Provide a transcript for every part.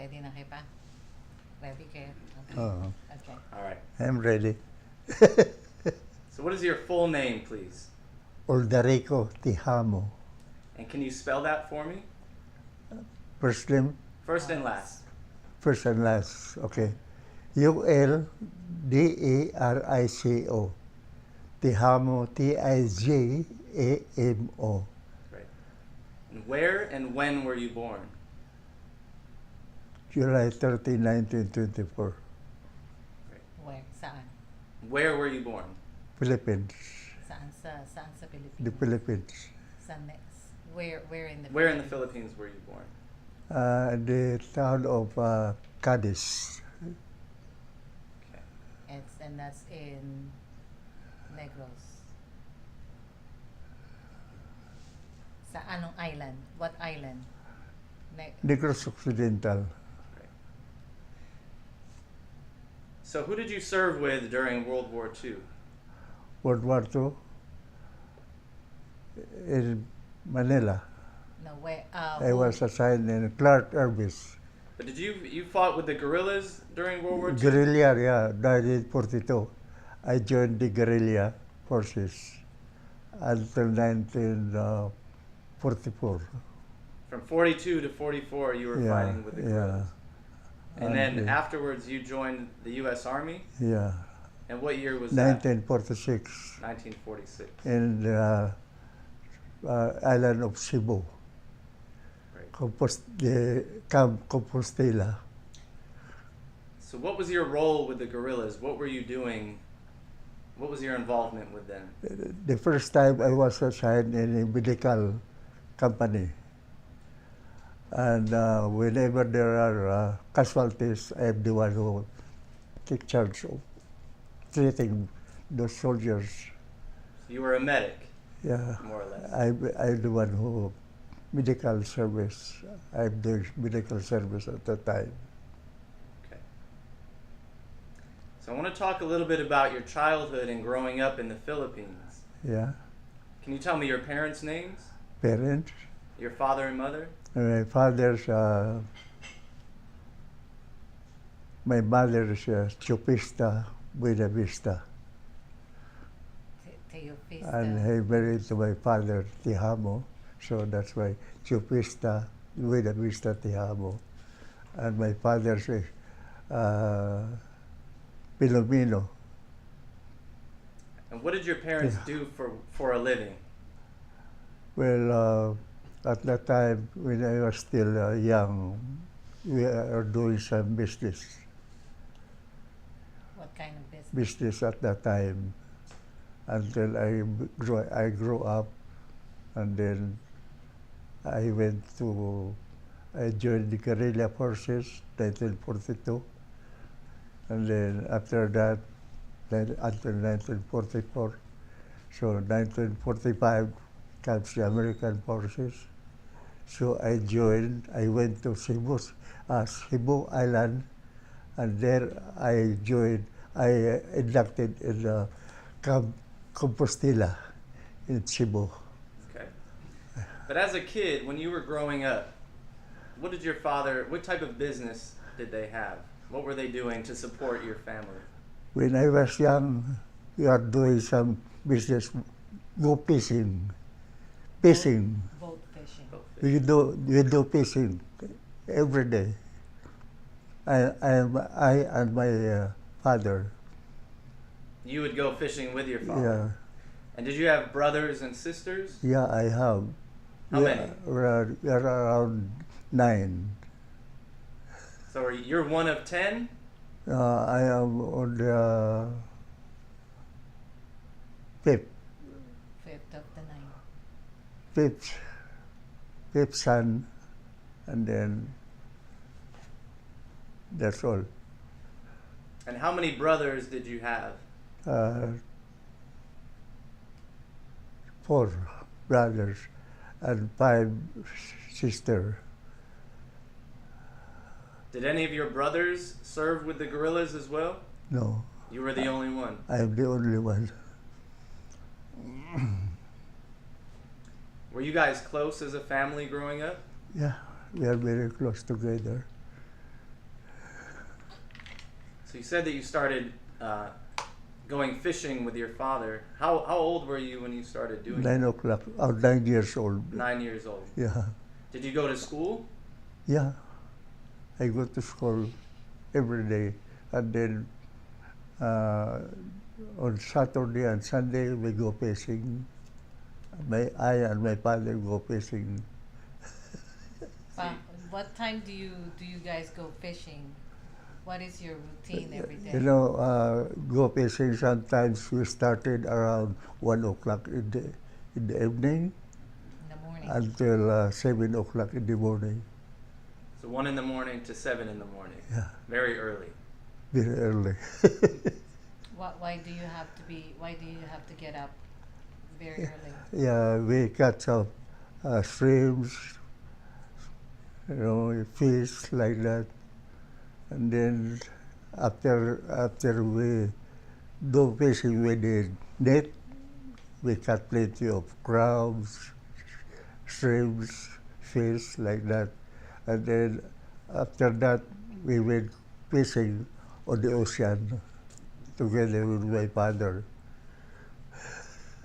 Ready na kayo pa? Ready kayo? Okay. Okay. All right. I'm ready. So what is your full name, please? Uldarico Tijamo. And can you spell that for me? First name, First and last. first and last. Okay. Uldarico. Tijamo, Tijamo. Great. And where and when were you born? July 30, 1924. Where? Saan? Where were you born? Philippines. Saan sa Pilipinas? The Philippines. Saan next? Where in the Where in the Philippines were you born? The town of Cadiz. Okay. And that's in Negros. Sa anong island? What island? Negros Occidental. So who did you serve with during World War II? World War II. In Manila. No, where? I was assigned in Clark Air Base. But did you fought with the guerrillas during World War II? Guerilla, yeah, 1942. I joined the guerrilla forces until 1944. From 42 to 44, you were fighting with the guerrillas. And then afterwards, you joined the U.S. Army. Yeah. And what year was that? 1946. 1946. In the island of Cebu. Right. The Camp Compostela. So what was your role with the guerrillas? What were you doing? What was your involvement with them? The first time I was assigned in a medical company. And whenever there are casualties, I am the one who take charge of treating those soldiers. So you were a medic, Yeah, more or less. I'm the one who medical service. I'm doing medical service at the time. Okay. So I want to talk a little bit about your childhood and growing up in the Philippines. Yeah, Can you tell me your parents' names? parents. Your father and mother? My father's, my mother's Chupista Buena Vista. Teofista. And he married to my father, Tijamo. So that's why Chupista Buena Vista Tijamo. And my father's Filipino. And what did your parents do for a living? Well, at that time, when I was still young, we are doing some business. What kind of business? Business at that time, until I grew up, and then I joined the guerrilla forces, 1942, and then after that, until 1944, so 1945 comes the American forces. So I went to Cebu Island, and there I inducted in the Camp Compostela in Cebu. Okay. But as a kid, when you were growing up, what type of business did they have? What were they doing to support your family? When I was young, we are doing some business, go fishing. Fishing. Boat fishing. We do fishing every day. I and my father. You would go fishing with your father? Yeah. And did you have brothers and sisters? Yeah, I have. How many? We are around 9. So you're one of 10? I am on the 5th. Fifth of the 9. Fifth son, and then that's all. And how many brothers did you have? 4 brothers and 5 sisters. Did any of your brothers serve with the guerrillas as well? No, You were the only one. I am the only one. Were you guys close as a family growing up? Yeah, we are very close together. So you said that you started going fishing with your father. How old were you when you started doing 9 o'clock, 9 years old. that? 9 years old. Yeah, Did you go to school? yeah. I go to school every day, and then on Saturday and Sunday we go fishing. I and my father go fishing. Pa, what time do you guys go fishing? What is your routine every day? You know, go fishing sometimes we started around 1 o'clock in the evening In the morning. until 7 o'clock in the morning. So 1 in the morning to 7 in the morning. Yeah, Very early. very early. Why do you have to be? Why do you have to get up very early? Yeah, we catch up shrimps, you know, fish like that, and then after we do fishing with the net, we catch plenty of crabs, shrimps, fish like that, and then after that we went fishing on the ocean together with my father.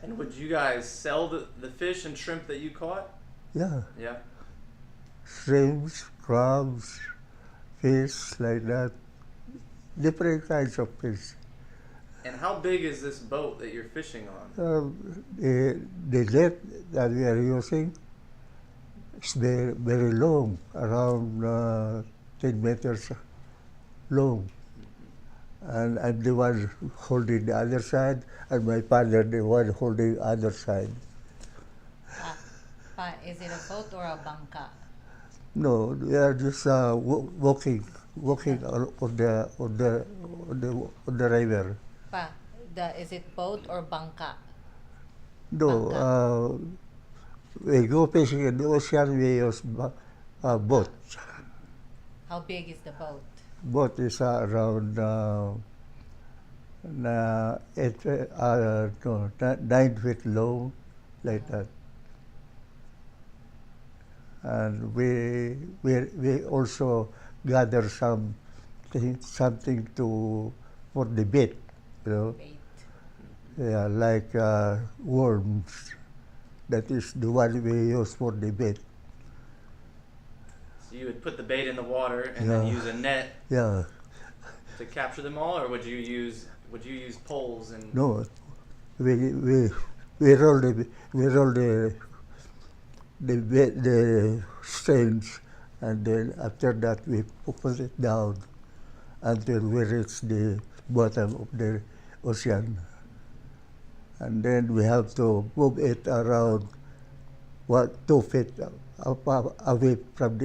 And would you guys sell the fish and shrimp that you caught? Yeah, Yeah. shrimps, crabs, fish like that, different kinds of fish. And how big is this boat that you're fishing on? The net that we are using is very, very long, around 10 meters long. And I'm the one holding the other side, and my father the one holding the other side. Pa, is it a boat or a bangka? No, we are just walking on the river. Pa, is it boat or bangka? No, we go fishing in the ocean. We use boat. How big is the boat? Boat is around 9 feet long, like that. And we also gather something for the bait, you know. Bait. Yeah, like worms. That is the one we use for the bait. So you would put the bait in the water and then Yeah. use a net Yeah. to capture them all, or would you use poles and? No, we roll the stains, and then after that we put it down until we reach the bottom of the ocean, and then we have to move it around 2 feet away from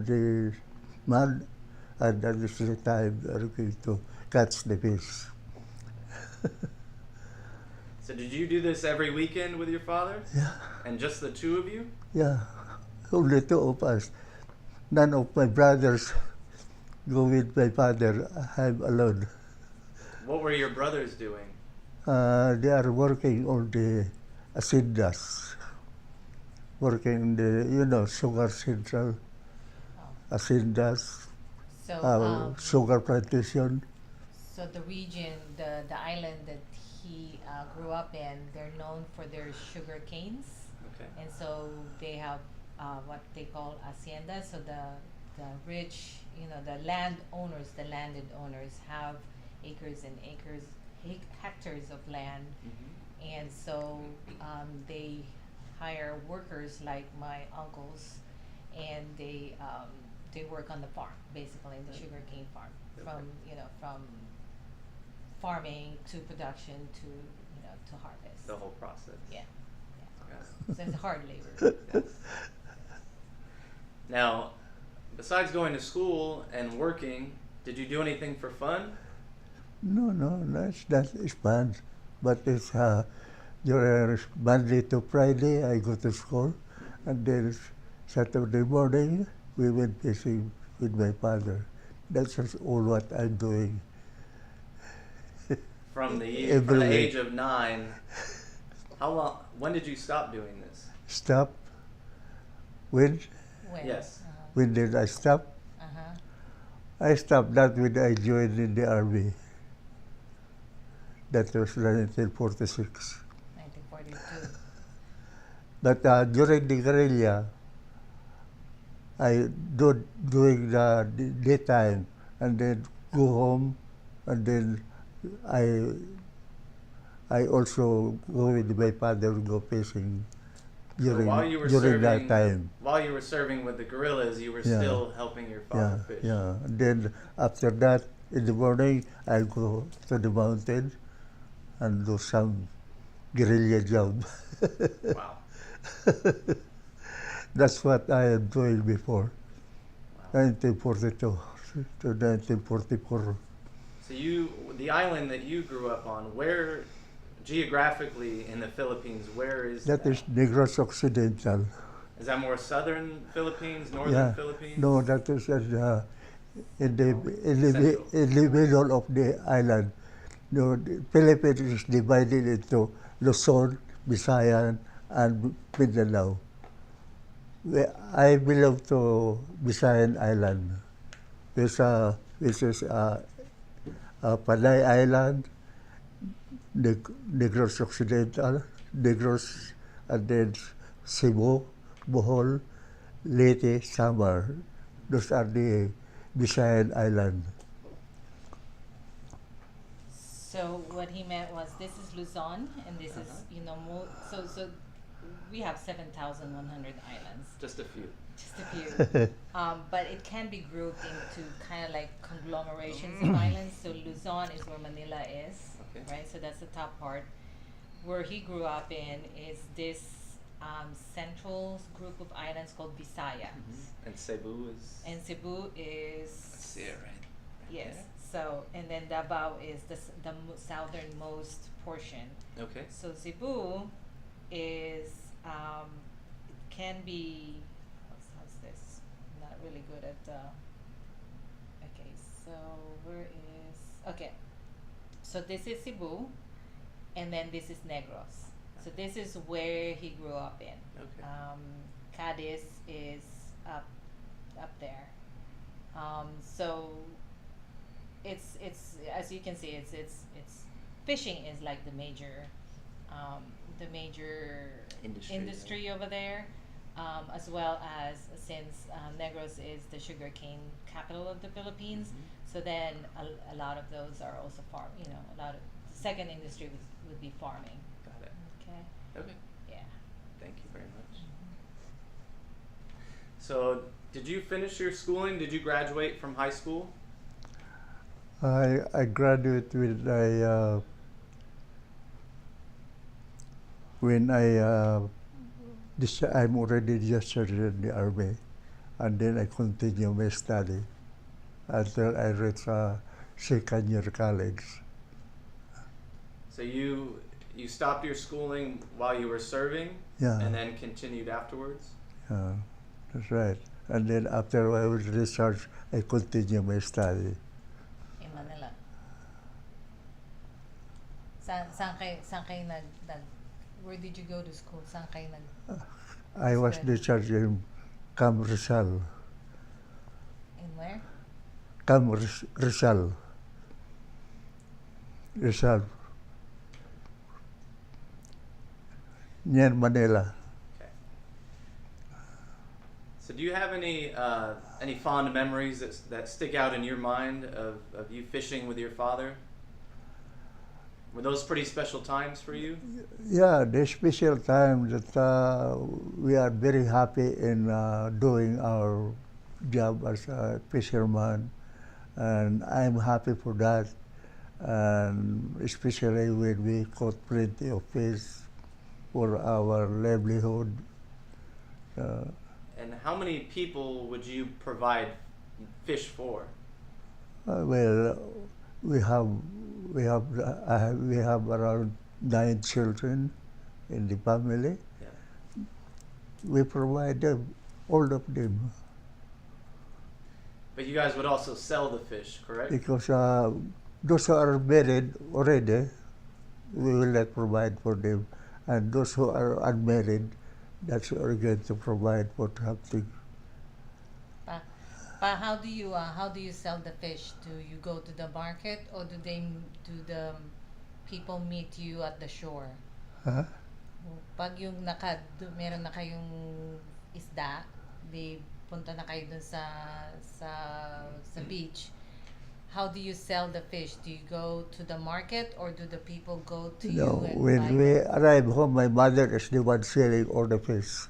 the mud, and that is the time we are going to catch the fish. So did you do this every weekend with your father? Yeah. And just the two of you? Yeah, only 2 of us. None of my brothers go with my father. I'm alone. What were your brothers doing? They are working on the haciendas, working in the, sugar central haciendas, So, sugar plantation. so the region, the island that he grew up in, they're known for their sugar canes, Okay. and so they have what they call haciendas. So the rich, the landed owners have acres and acres, hectares of land, Mm-hmm. and so they hire workers like my uncles, and they work on the farm, basically in the sugarcane farm, from farming to production to harvest. The whole process. Yeah, Yeah. so it's hard labor. Yes. Now, besides going to school and working, did you do anything for fun? No, that is fun. But it's during Monday to Friday I go to school, and then Saturday morning we went fishing with my father. That's just all what I'm doing. From the Every week. age of 9, how long? When did you stop doing this? Stop. When? When? Yes. When did I stop? Uh-huh. I stopped that when I joined in the army. That was 1946. 1942. But during the guerrilla, I doing the daytime and then go home, and then I I also go with my father go fishing So during while you were during that serving, time. while you were serving with the guerrillas, you were Yeah. still helping your Yeah, father fish. yeah. And then after that, in the morning, I go to the mountain and do some guerrilla job. Wow. That's what I am doing before, Wow. 1942 to 1944. So the island that you grew up on, where geographically in the Philippines, where is That is Negros Occidental. Is that more southern Philippines, northern Yeah. Philippines? No, that is in the Central. in the middle of the island. No, the Philippines is divided into Luzon, Visayan, and Mindanao. I belong to Visayan Island, which is Panay Island, Negros Occidental, Negros, and then Cebu, Bohol, Leyte, Samar. Those are the Visayan Island. So what he meant was this is Luzon, and this is so we have 7,100 islands, Just a few. just a few. But it can be grouped into kind of like conglomerations of islands. So Luzon is where Manila is, Okay. right? So that's the top part. Where he grew up in is this central group of islands called Visayas, And Cebu is. and Cebu is Let's see it right. yes. there. So and then Davao is the southernmost portion. Okay. So Cebu is it can be how's this? I'm not really good at okay, so where is okay. So this is Cebu, and then this is Negros. So this is where he grew up in. Okay. Cadiz is up there. So it's as you can see, it's fishing is like the major Industry, over there, as well as since Negros is the sugarcane capital of the Philippines. So then a lot of those are also farm. A lot of second industry would be farming. Got it. Okay. Okay. Yeah. Thank you very much. So, did you finish your schooling? Did you graduate from high school? I graduated with when I'm already discharged in the army, and then I continue my study until I reach second year college. So you stopped your schooling while you were serving, Yeah. and then continued afterwards. Yeah, that's right. And then after I was discharged, I continue my study. In Manila. Saan kayo where did you go to school? Saan kayo I was Good. discharged in Camp Rizal. in where? Camp Rizal. Rizal. Near Manila. Okay. So, do you have any fond memories that stick out in your mind of you fishing with your father? Were those pretty special times for you? Yeah, the special time that we are very happy in doing our job as a fisherman, and I'm happy for that. And especially when we caught plenty of fish for our livelihood. And how many people would you provide fish for? Well, we have around 9 children in the family. Yeah. We provide them, all of them, But you guys would also sell the fish, correct? because those who are married already, we will not provide for them, and those who are unmarried, that's what we're going to provide for something. But how do you sell the fish? Do you go to the market, or do the people meet you at the shore? Huh? Pag yung meron na kayong isda, di punta na kayo dun sa sa beach. How do you sell the fish? Do you go to the market, or do the people go to you No, and when buy we them? arrive home, my mother is the one selling all the fish.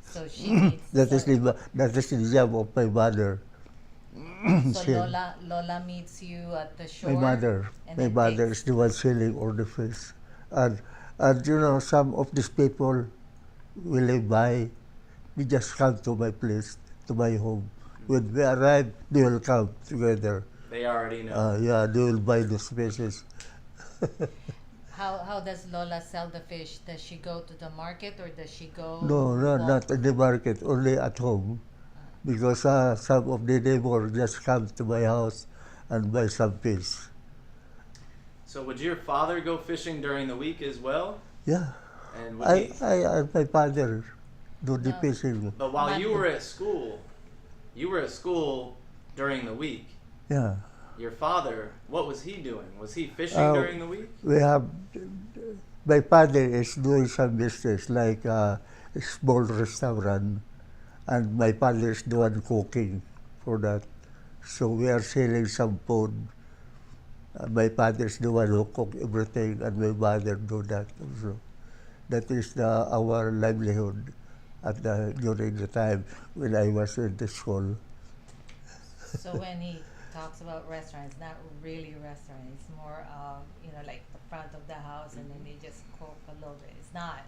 So she meets. That is the job of my mother. So She- Lola meets you at the shore. My mother, and my then mother takes- is the one selling all the fish, and you know some of these people will they buy, they just come to my place, to my home. When we arrive, they will come together. They already know. Yeah, they will buy the fishes. How does Lola sell the fish? Does she go to the market, or does she go? No, walk? not in the market, only at home. Because some of the neighbors just come to my house and buy some fish. So would your father go fishing during the week as well? Yeah, And would he? I and my father do the No. fishing. But while But- you were at school during the week. Yeah, Your father, what was he doing? Was he fishing Uh, during the week? we have, my father is doing some business like a small restaurant, and my father is the one cooking for that. So we are selling some food. My father is the one who cook everything, and my mother do that also. That is our livelihood during the time when I was in the school. So when he talks about restaurants, not really restaurant. It's more like the front of the house, and then they just cook a little bit. It's not,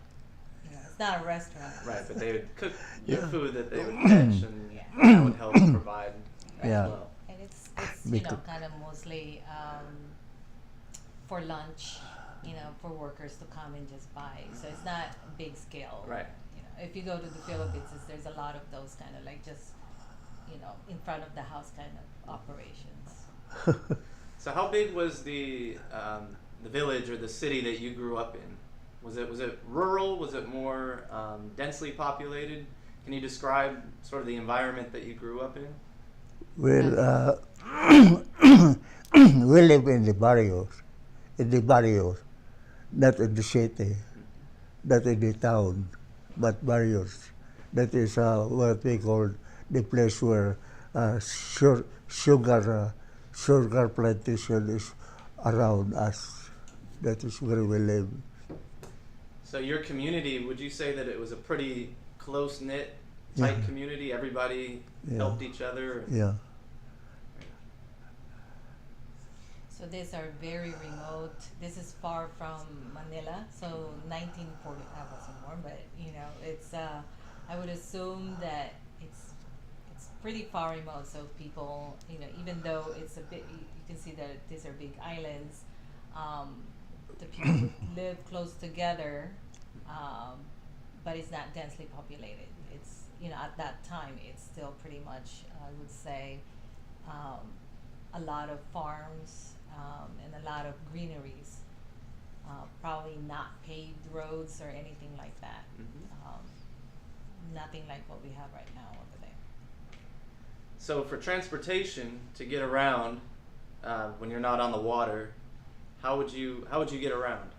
it's not a restaurant. Right, but they would cook the Yeah. food that they would catch, and Yeah. that would help provide Yeah. as well. And it's Me too. kind of mostly for lunch, for workers to come and just buy. So it's not big scale. Right. If you go to the Philippines, there's a lot of those kind of like just in front of the house kind of operations. So how big was the village or the city that you grew up in? Was it rural? Was it more densely populated? Can you describe sort of the environment that you grew up in? Well, we live in the barrios, not in the city, not in the town, but barrios. That is what we call the place where sugar plantation is around us. That is where we live. So your community, would you say that it was a pretty close-knit, tight Yeah. community? Everybody Yeah. helped each other? Yeah. So these are very remote. This is far from Manila. So 1940. I wasn't born, but it's. I would assume that it's pretty far remote. So people, even though it's a bit, you can see that these are big islands. The people would live close together, but it's not densely populated. It's at that time it's still pretty much I would say a lot of farms and a lot of greeneries. Probably not paved roads or anything like that. Mhm. Nothing like what we have right now over there. So for transportation to get around when you're not on the water, how would you get around?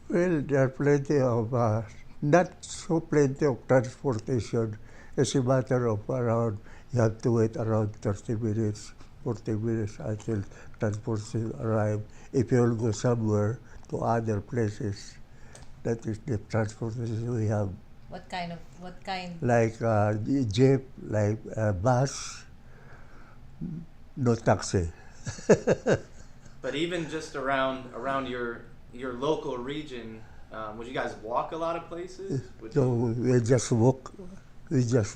Well, there are plenty of, not so plenty of transportation. It's a matter of around, you have to wait around 30 minutes, 40 minutes until transportation arrive. If you will go somewhere to other places, that is the transportation we have. What kind? Like jeep, like bus, no taxi. But even just around your local region, would you guys walk a lot of places? Would So you, we just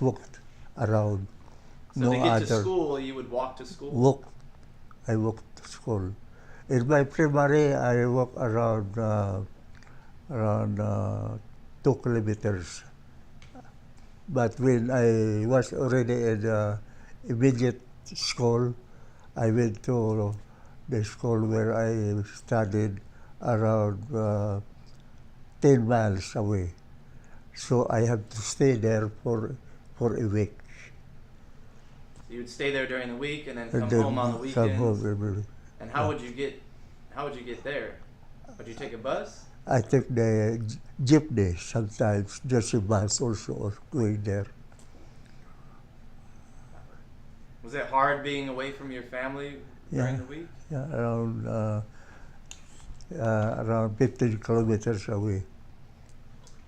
walked around. so No to get to other. school, you would walk to school? I walked to school. In my primary, I walked around 2 kilometers. But when I was already in immediate school, I went to the school where I studied around 10 miles away. So I have to stay there for a week. So you would stay there during the week and then and come then home on the come weekends. home every. And how would you get there? Would you take a bus? I take the jeepney sometimes, just a bus also going there. Was it hard being away from your family during Yeah. the week? Yeah, around 15 kilometers away.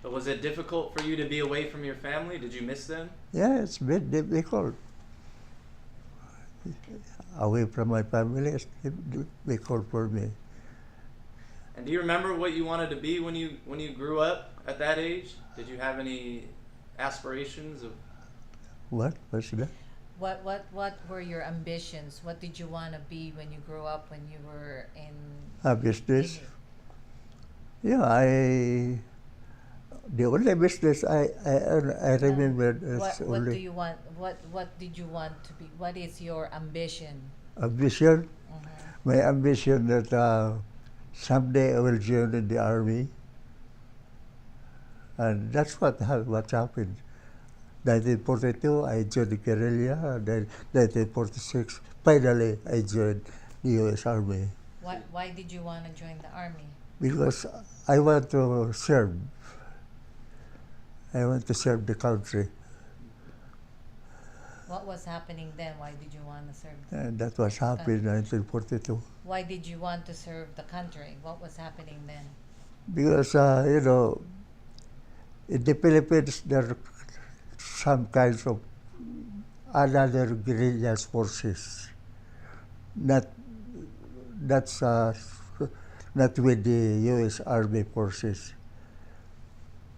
But was it difficult for you to be away from your family? Did you miss them? Yeah, it's been difficult. Away from my family, it's difficult for me. And do you remember what you wanted to be when you grew up at that age? Did you have any aspirations of? What? What's that? What were your ambitions? What did you want to be when you grew up, when you were in Business? Guinea? Yeah, the only business I remember is What do only you want? What did you want to be? What is your ambition? ambition. Mhm. My ambition that someday I will join in the army, and that's what happened. 1942, I joined the Guerilla, and then 1946, finally I joined the U.S. Army Why did you want to join the army? because I want to serve. I want to serve the country, What was happening then? Why did you want to serve? and that was happened in 1942. Why did you want to serve the country? What was happening then? Because, in the Philippines, there are some kinds of another guerrilla forces, not that's not with the U.S. Army forces.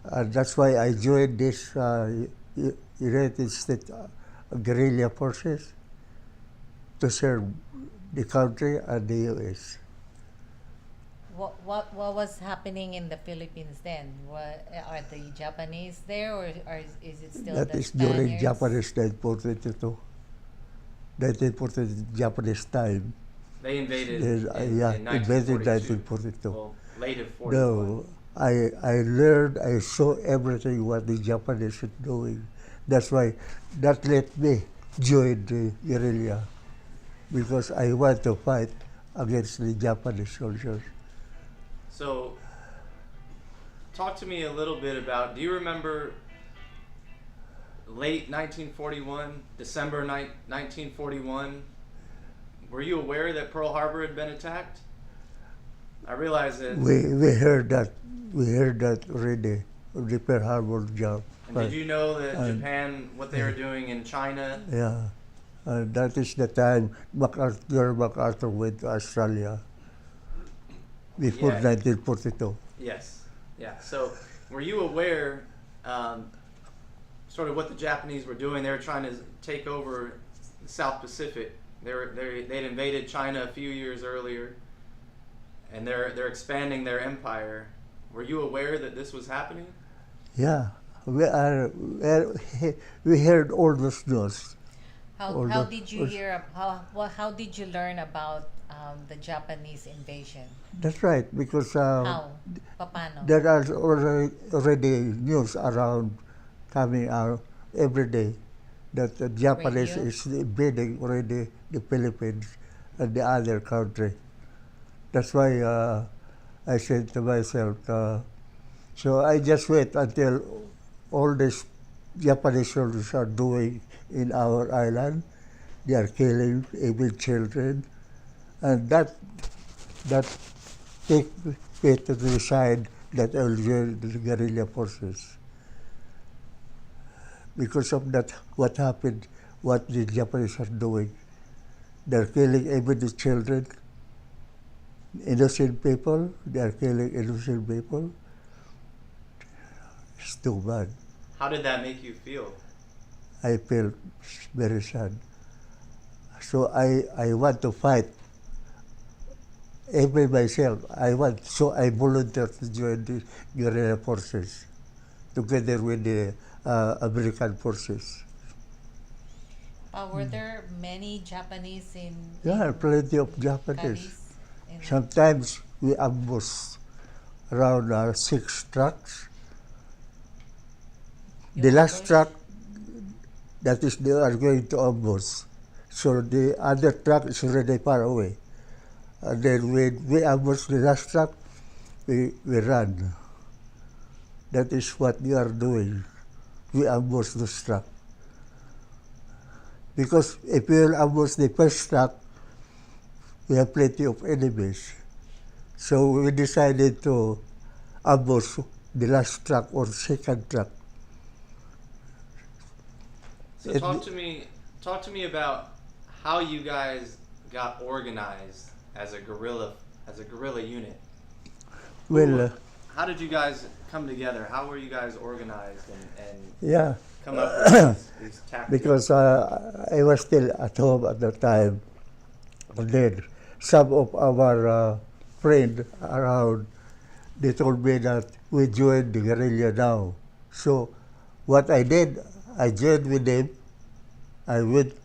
And that's why I joined this United States guerrilla forces to serve the country and the U.S. What was happening in the Philippines then? Are the Japanese there, or is it still That the is during Spaniards? Japanese 1942. 1942 Japanese time. They invaded Yes, in yeah, 1942. invaded 1942. Well, late of 41. No, I learned, I saw everything what the Japanese are doing. That's why that let me join the guerrilla, because I want to fight against the Japanese soldiers. So, talk to me a little bit about, do you remember late 1941, December 1941? Were you aware that Pearl Harbor had been attacked? I realize that. We heard that already on the Pearl Harbor job. And did you know that and- Japan, what they were doing in China? Yeah, that is the time MacArthur went to Australia before Yeah. 1942. Yes. Yeah. So, were you aware, sort of what the Japanese were doing? They were trying to take over the South Pacific. They'd invaded China a few years earlier, and they're expanding their empire. Were you aware that this was happening? Yeah, we heard all those news. How did you hear? How did you learn about the Japanese invasion? That's right, because How? Paano? there are already news around coming out every day that the Japanese Radio? is invading already the Philippines and the other country. That's why I said to myself, so I just wait until all these Japanese soldiers are doing in our island. They are killing even children, and that take me to decide that I'll join the guerrilla forces. Because of that, what happened, what the Japanese are doing, they're killing even the children, innocent people. They are killing innocent people. It's too bad. How did that make you feel? I feel very sad. So I want to fight. Even myself, so I volunteered to join the guerrilla forces together with the American forces. Were there many Japanese in? Yeah, in plenty of Japanese. Cadiz? Sometimes we ambush around 6 trucks. The last truck, that is they are going to ambush, So the other truck is already far away. And then when we ambush the last truck, we run. That is what we are doing. We ambush the truck. Because if we will ambush the first truck, we have plenty of enemies. So we decided to ambush the last truck or second truck. So It- talk to me about how you guys got organized as a guerrilla unit. Well, How did you guys come together? How were you guys organized and yeah, come up with these tactics? because I was still at home at the time. And then some of our friends around, they told me that we joined the guerrilla now. So what I did, I joined with them.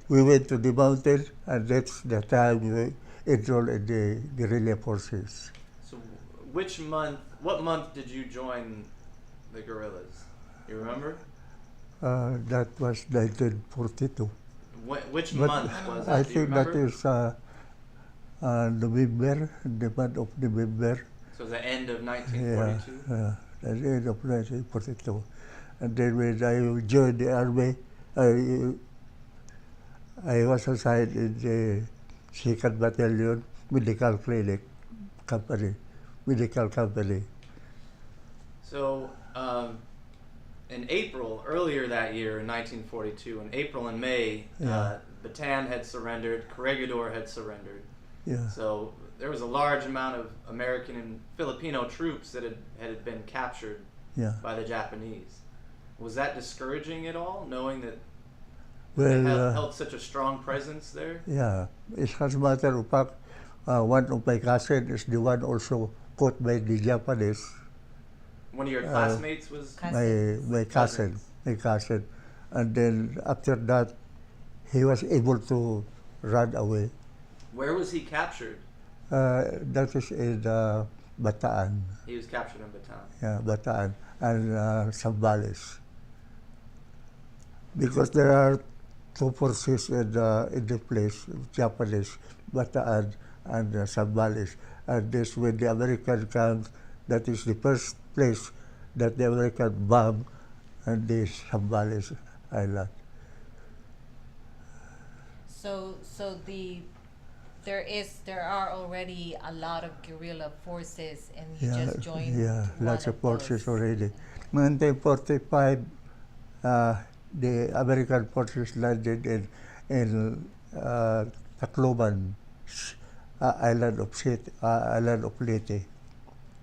We went to the mountain, and that's the time we enrolled in the guerrilla forces. So what month did you join the guerrillas? You remember? That was 1942. Which But month was that? I Do you think that remember? is November, the month of November. So the end of Yeah, 1942? the end of 1942. And then when I joined the army, I was assigned in the 2nd Battalion Medical Clinic Company, Medical Company. So in April, earlier that year in 1942, in April and May, Yeah. Bataan had surrendered, Corregidor had surrendered. Yeah. So there was a large amount of American and Filipino troops that had been captured Yeah. by the Japanese. Was that discouraging at all, knowing that Well, they held such a strong presence there? yeah. As a matter of fact, one of my cousins is the one also caught by the Japanese. One of your classmates was My cousin, and then after that, he was able to run away. Where was he captured? That is in Bataan, He was captured in Bataan. yeah, Bataan and Zambales. Because there are two forces in the place, Japanese, Bataan and Zambales. And this, when the American comes, that is the first place that the American bomb and the Zambales Island. So there are already a lot of guerrilla forces, and you just joined Yeah, one lots of those. forces already. 1945, the American forces landed in Tacloban, island of Leyte.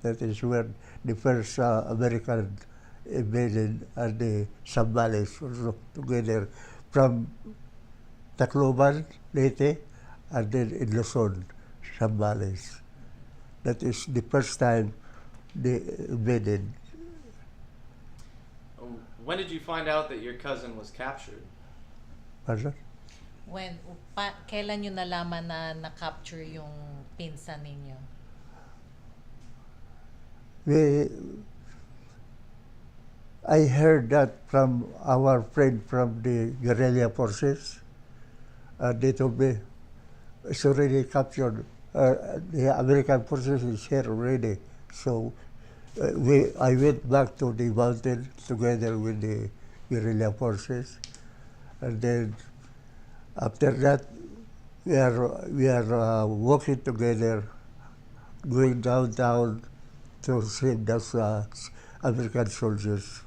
That is where the first American invaded and the Zambales also together from Tacloban, Leyte, and then in Luzon, Zambales. That is the first time they invaded. When did you find out that your cousin was captured? Pardon? Kailan nyo nalaman na na-capture yung pinsan ninyo? I heard that from our friend from the guerrilla forces. They told me it's already captured. The American forces is here already. So I went back to the mountain together with the guerrilla forces, and then after that we are walking together, going downtown to save those American soldiers.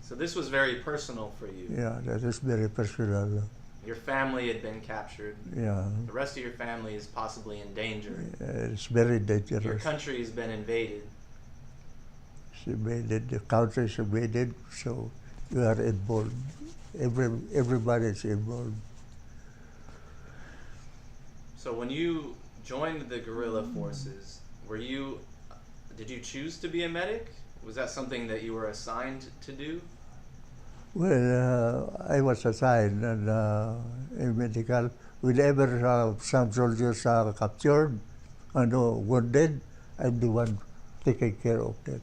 So this was very personal for you. Yeah, that is very personal. Your family had been captured. Yeah, The rest of your family is possibly in danger. it's very Your dangerous. country has been invaded. It's invaded, the country is invaded, so we are involved. Everybody is involved. So when you joined the guerrilla forces, did you choose to be a medic? Was that something that you were assigned to do? Well, I was assigned in medical. Whenever some soldiers are captured and wounded, I'm the one taking care of them.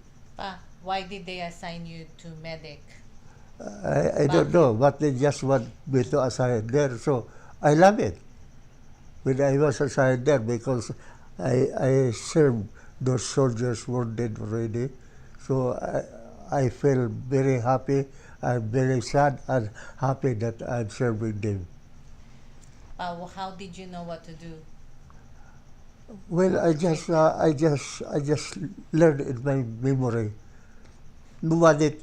Why did they assign you to medic? I don't know, but they just want me to assign there. So I love it. When I was assigned there because I served those soldiers wounded already. So I feel very happy. I'm very sad and happy that I'm serving them. How did you know what to do? Well, I just learned in my memory. Nobody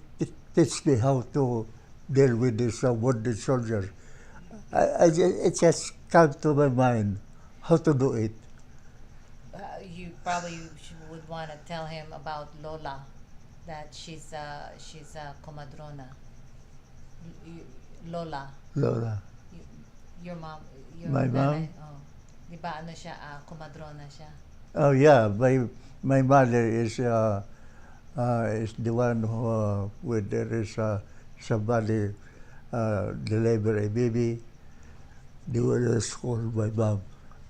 teach me how to deal with this wounded soldier. It just came to my mind how to do it. You probably would want to tell him about Lola, that she's a comadrona. Lola, Laura. y- your mom, your My nanay, mom? oh, di ba ano siya, comadrona siya? Oh yeah, my mother is the one who when there is somebody deliver a baby, they will call my mom,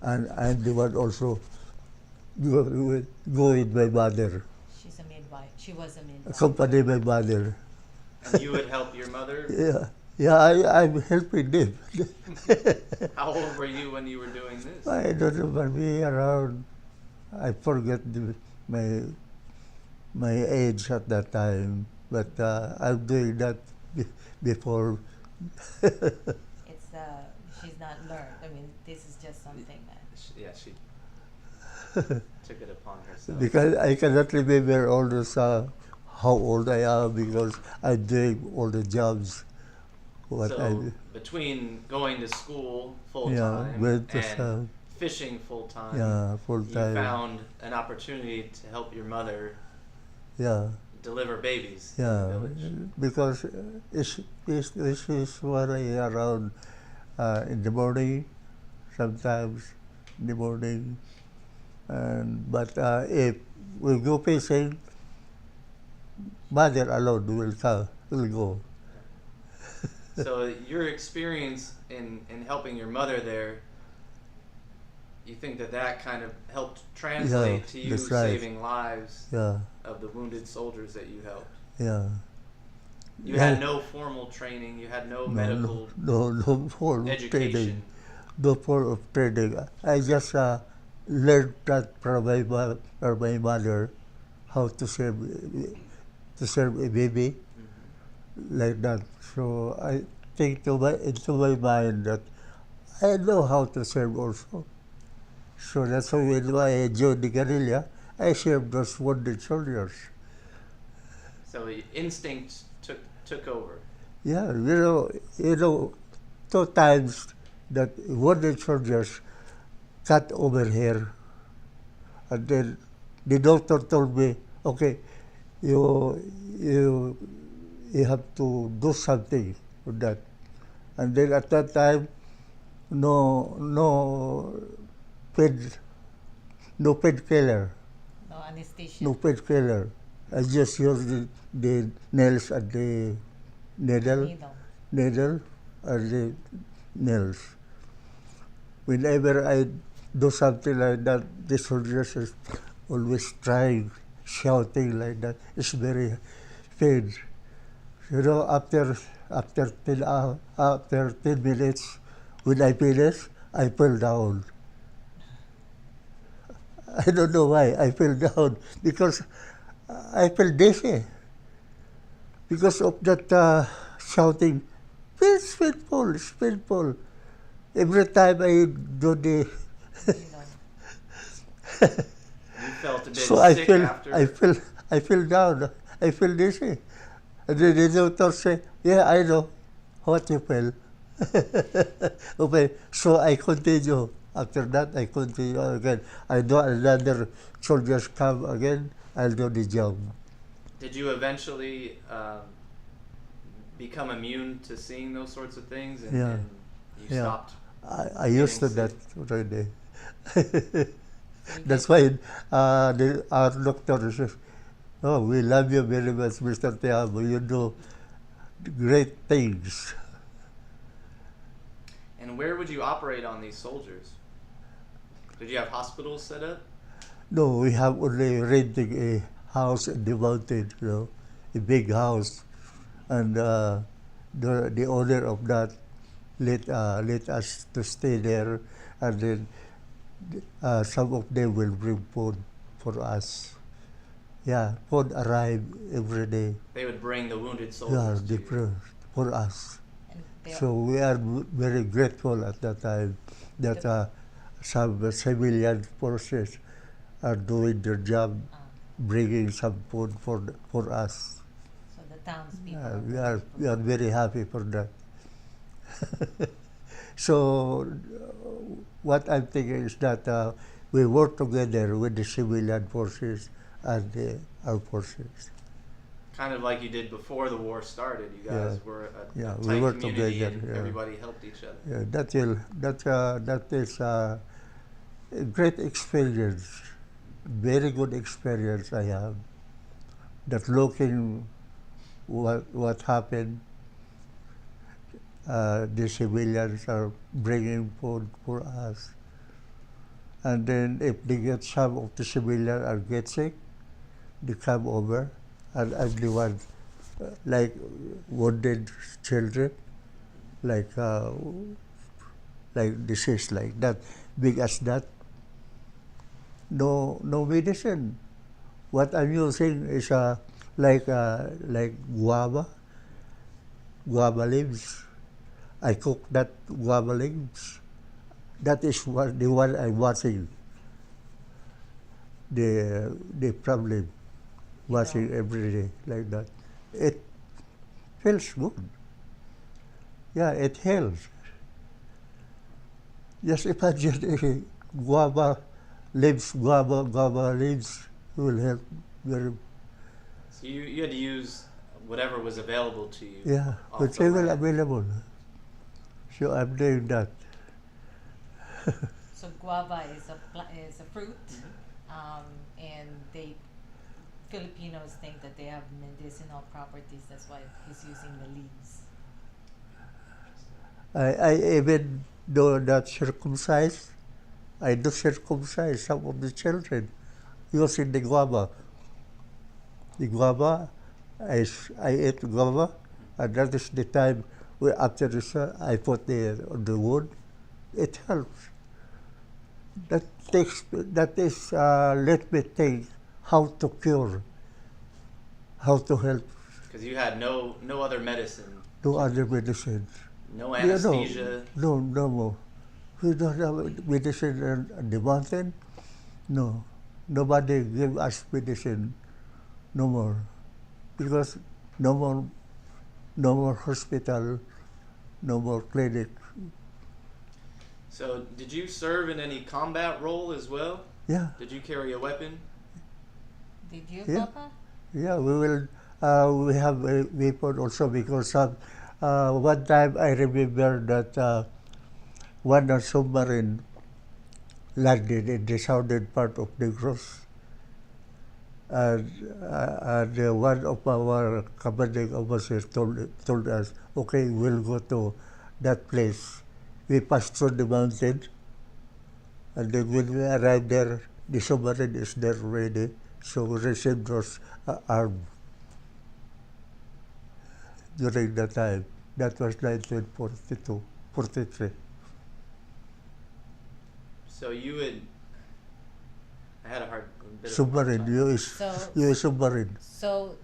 and I'm the one also go with my mother, She's a midwife. She was a midwife. accompany my mother. And you would help your mother? Yeah, yeah, I'm helping them. How old were you when you were doing this? I don't know, maybe around, I forget my age at that time, but I'm doing that before. It's she's not learned. I mean, this is just something that. Yeah, she took it upon herself. Because I cannot remember all this, how old I am because I'm doing all the jobs. What So between going to school full Yeah, time went to and some- fishing full time, Yeah, full you time. found an opportunity to help your mother Yeah, deliver babies in yeah. the village. Because it's what I around in the morning, sometimes in the morning, and but if we go fishing, mother alone will go. So your experience in helping your mother there, you think that kind of helped translate Yeah, to you that's right. saving lives Yeah, of the wounded soldiers that you helped. yeah. You Yeah. had no formal training, you had no medical no form of training. education. No form of training. I just learned that from my mother how to serve a baby like that. So I think into my mind that I know how to serve also. So that's why when I joined the guerrilla, I served those wounded soldiers. So instinct took over. Yeah, you know, 2 times that wounded soldiers cut over here, and then the doctor told me, okay, you you you have to do something with that. And then at that time, no pain, no painkiller, No anesthesia. no painkiller. I just use the nails and the needle. Needle. Are the nails. Whenever I do something like that, the soldiers is always trying, shouting like that. It's very pain. You know, after 10 minutes, when I finish, I fell down. I don't know why I fell down because I feel dizzy because of that shouting. It's painful. It's painful. Every time I do the, You felt a bit so I sick feel, after. I feel down. I feel dizzy. And then the doctor say, "Yeah, I know what you feel." Okay, so I continue. After that, I continue again. I do another soldiers come again. I'll do the job. Did you eventually become immune to seeing those sorts of things, and, Yeah. and you Yeah. stopped? I used to Getting that sick. already. That's why our doctor says, "Oh, we love you very much, Mr. Tijamo. You do great things." And where would you operate on these soldiers? Did you have hospitals set up? No, we have only renting a house in the mountain, a big house, and the owner of that let us to stay there, and then some of them will bring food for us. Yeah, food arrive every day. They would bring the wounded Yeah, soldiers to they you. bring for us. And they So we are very grateful at that time that some civilian forces are doing their job, bringing some food for us. so the townspeople. We are very happy for that. So what I'm thinking is that we work together with the civilian forces and the armed forces. Kind of like you did before the war started. You guys were a Yeah, tight we work community together, and yeah. everybody helped each other. Yeah, that is a great experience, very good experience I have. That looking what happened, the civilians are bringing food for us, and then if they get some of the civilians are get sick, they come over, and I'm the one like wounded children, like disease like that, big as that. No medicine. What I'm using is like guava leaves. I cook that guava leaves. That is the one I'm watching. The problem, watching every day like that. It feels good. Yeah, it helps. Just imagine guava leaves will help very. So you had to use whatever was available to you. Yeah, off the whichever land. available. So I'm doing that. So guava is a fruit, and Filipinos think that they have medicinal properties. That's why he's using the leaves. I even do that circumcise. I do circumcise some of the children using the guava. The guava, I ate guava, and that is the time after this, I put on the wound. It helps. That is let me think how to cure, how to help. Because you had no other medicine, No other medicines. no anesthesia. No more. We don't have medicine on the mountain. No, nobody give us medicine. No more, because no more hospital, no more clinic. So did you serve in any combat role as well? Yeah, Did you carry a weapon? Did you, Yeah. Papa? yeah. We will. We have a weapon also because one time I remember that one submarine landed in the southern part of Negros. And one of our commanding officers told us, okay, we'll go to that place. We passed through the mountain, and then when we arrived there, the submarine is there ready, so we received those armed during that time. That was 1942, 43. So you had. I had a bit of a hard Submarine, time. US submarine. So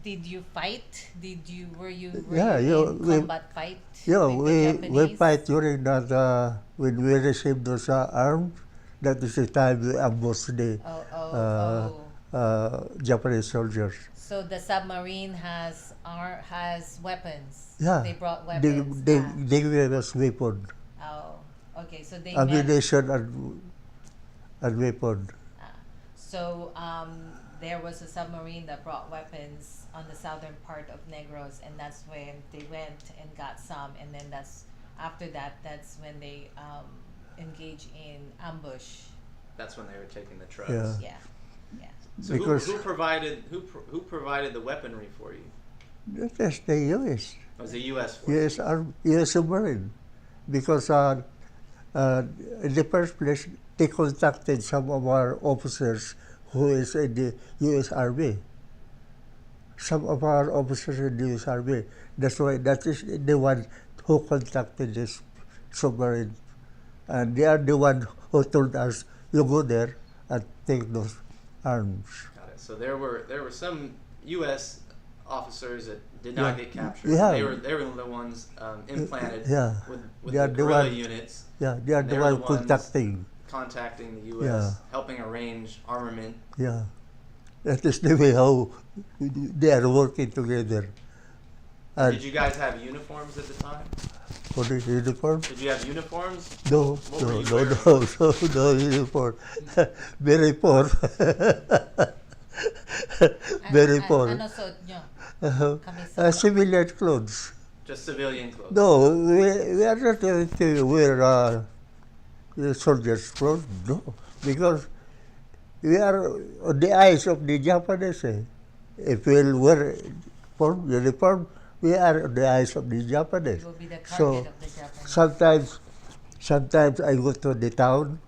did you fight? Were you Yeah, in combat fight? Yeah, with the we Japanese? fight during that when we received those arms. That is the time we ambushed the Japanese soldiers. So the submarine has weapons. Yeah, They brought they weapons. they gave us weapon, Oh, okay. So they met. ammunition and weapon. So there was a submarine that brought weapons on the southern part of Negros, and that's when they went and got some, and then after that, that's when they engage in ambush. That's when they were taking the trucks. Yeah. Yeah, yeah. So Because- who provided the weaponry for you? That is the US. It was the U.S. force. US submarine, because in the first place they contacted some of our officers who is in the U.S. Army. Some of our officers in the U.S. Army. That's why that is the one who contacted this submarine. And they are the one who told us, you go there and take those arms. Got it. So there were some U.S. officers that did not Yeah. get captured. Yeah. They were the ones implanted Yeah. with They are the the guerrilla one- units, Yeah, they are And the they're the one ones- contacting. contacting the U.S., Yeah. helping arrange armament. Yeah. That is the way how they are working together. And Did you guys have uniforms at the time? for the uniform? Did you have uniforms? No, What were you no, wearing? no uniform. Very poor. Very poor. Ano suot nyo? Uh, Kamisa. civilian clothes. Just civilian clothes. No, we are not going to wear soldiers' clothes, no. Because we are on the eyes of the Japanese. If we wear uniform, we are on the eyes of the Japanese. You will be the target So of the Japanese. sometimes I go to the town,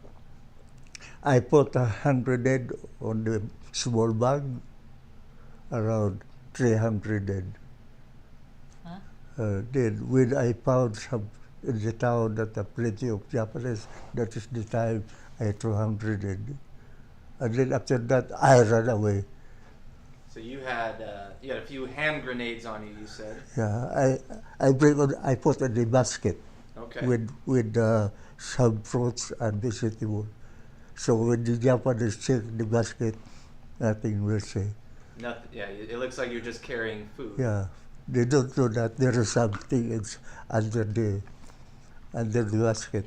I put 100 on the small bag, around 300. Huh? Then when I found some in the town that are plenty of Japanese, that is the time I 200. And then after that, I ran away. So you had a few hand grenades on you. You said. Yeah, I put in the basket Okay. with some fruits and vegetables. So when the Japanese check the basket, nothing will say. Nothing. Yeah. It looks like you're just carrying food. Yeah, they don't know that there is something under the basket.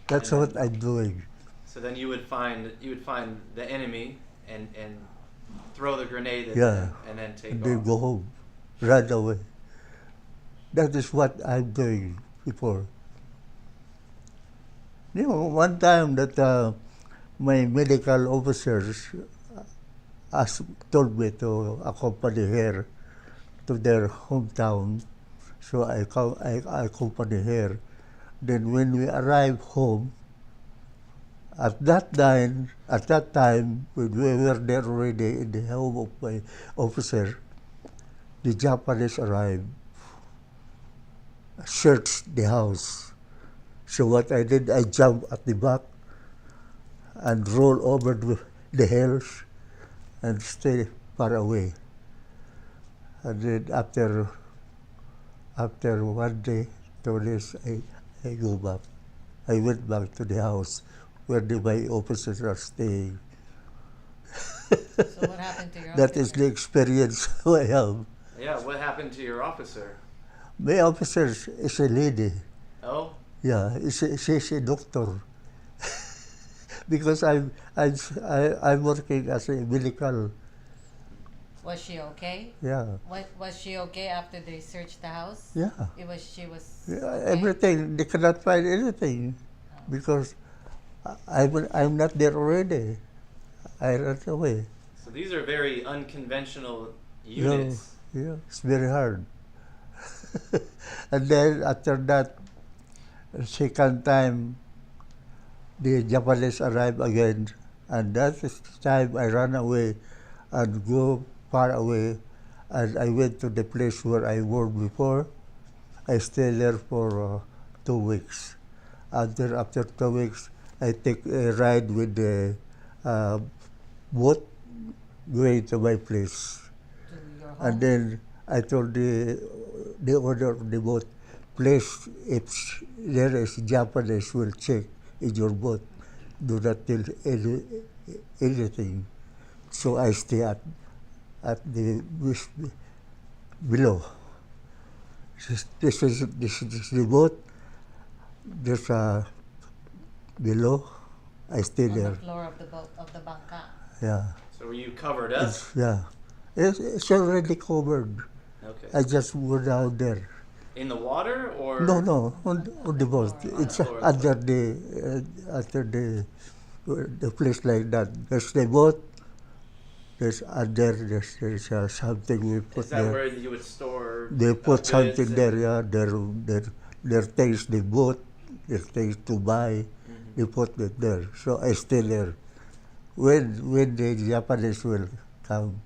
That's And what I'm doing. So then you would find the enemy and throw the grenade at Yeah. them and then take And they off. go home, run away. That is what I'm doing before. You know, one time that my medical officers told me to accompany her to their hometown, so I accompany her. Then when we arrived home, at that time, when we were there already in the home of my officer, the Japanese arrived, searched the house. So what I did, I jumped at the back and rolled over the hills and stay far away. And then after 1 day, 2 days, I go back. I went back to the house where my officers are staying. So what happened to your That is officer? the experience I have. Yeah. What happened to your officer? My officer is a lady. Oh. Yeah, she's a doctor. Because I'm working as a medical. Was she okay? Yeah, Was she okay after they searched the house? yeah. She was Yeah, okay? everything. They cannot find anything because I'm not there already. I ran away. So these are very unconventional Yeah, units. yeah, it's very hard. And then after that, second time, the Japanese arrived again, and that is the time I ran away and go far away, and I went to the place where I worked before. I stayed there for 2 weeks. After 2 weeks, I take a ride with the boat going to my place. To your home? And then I told the owner of the boat, please, if there is Japanese, will check in your boat. Do not tell anything. So I stay at the below. This is the boat. There's below. I stay On the there. floor of the boat, of the bangka. Yeah. So were you covered up? It's already covered. Okay. I just go down there. In the water or? No, on the boat. It's floor. under the place like that. There's the boat. There's something we put Is that there. where you would store? They put goods something and- there. Yeah, their things the boat, their things to buy. Mhm. They put it there. So I stay there. When the Japanese will come,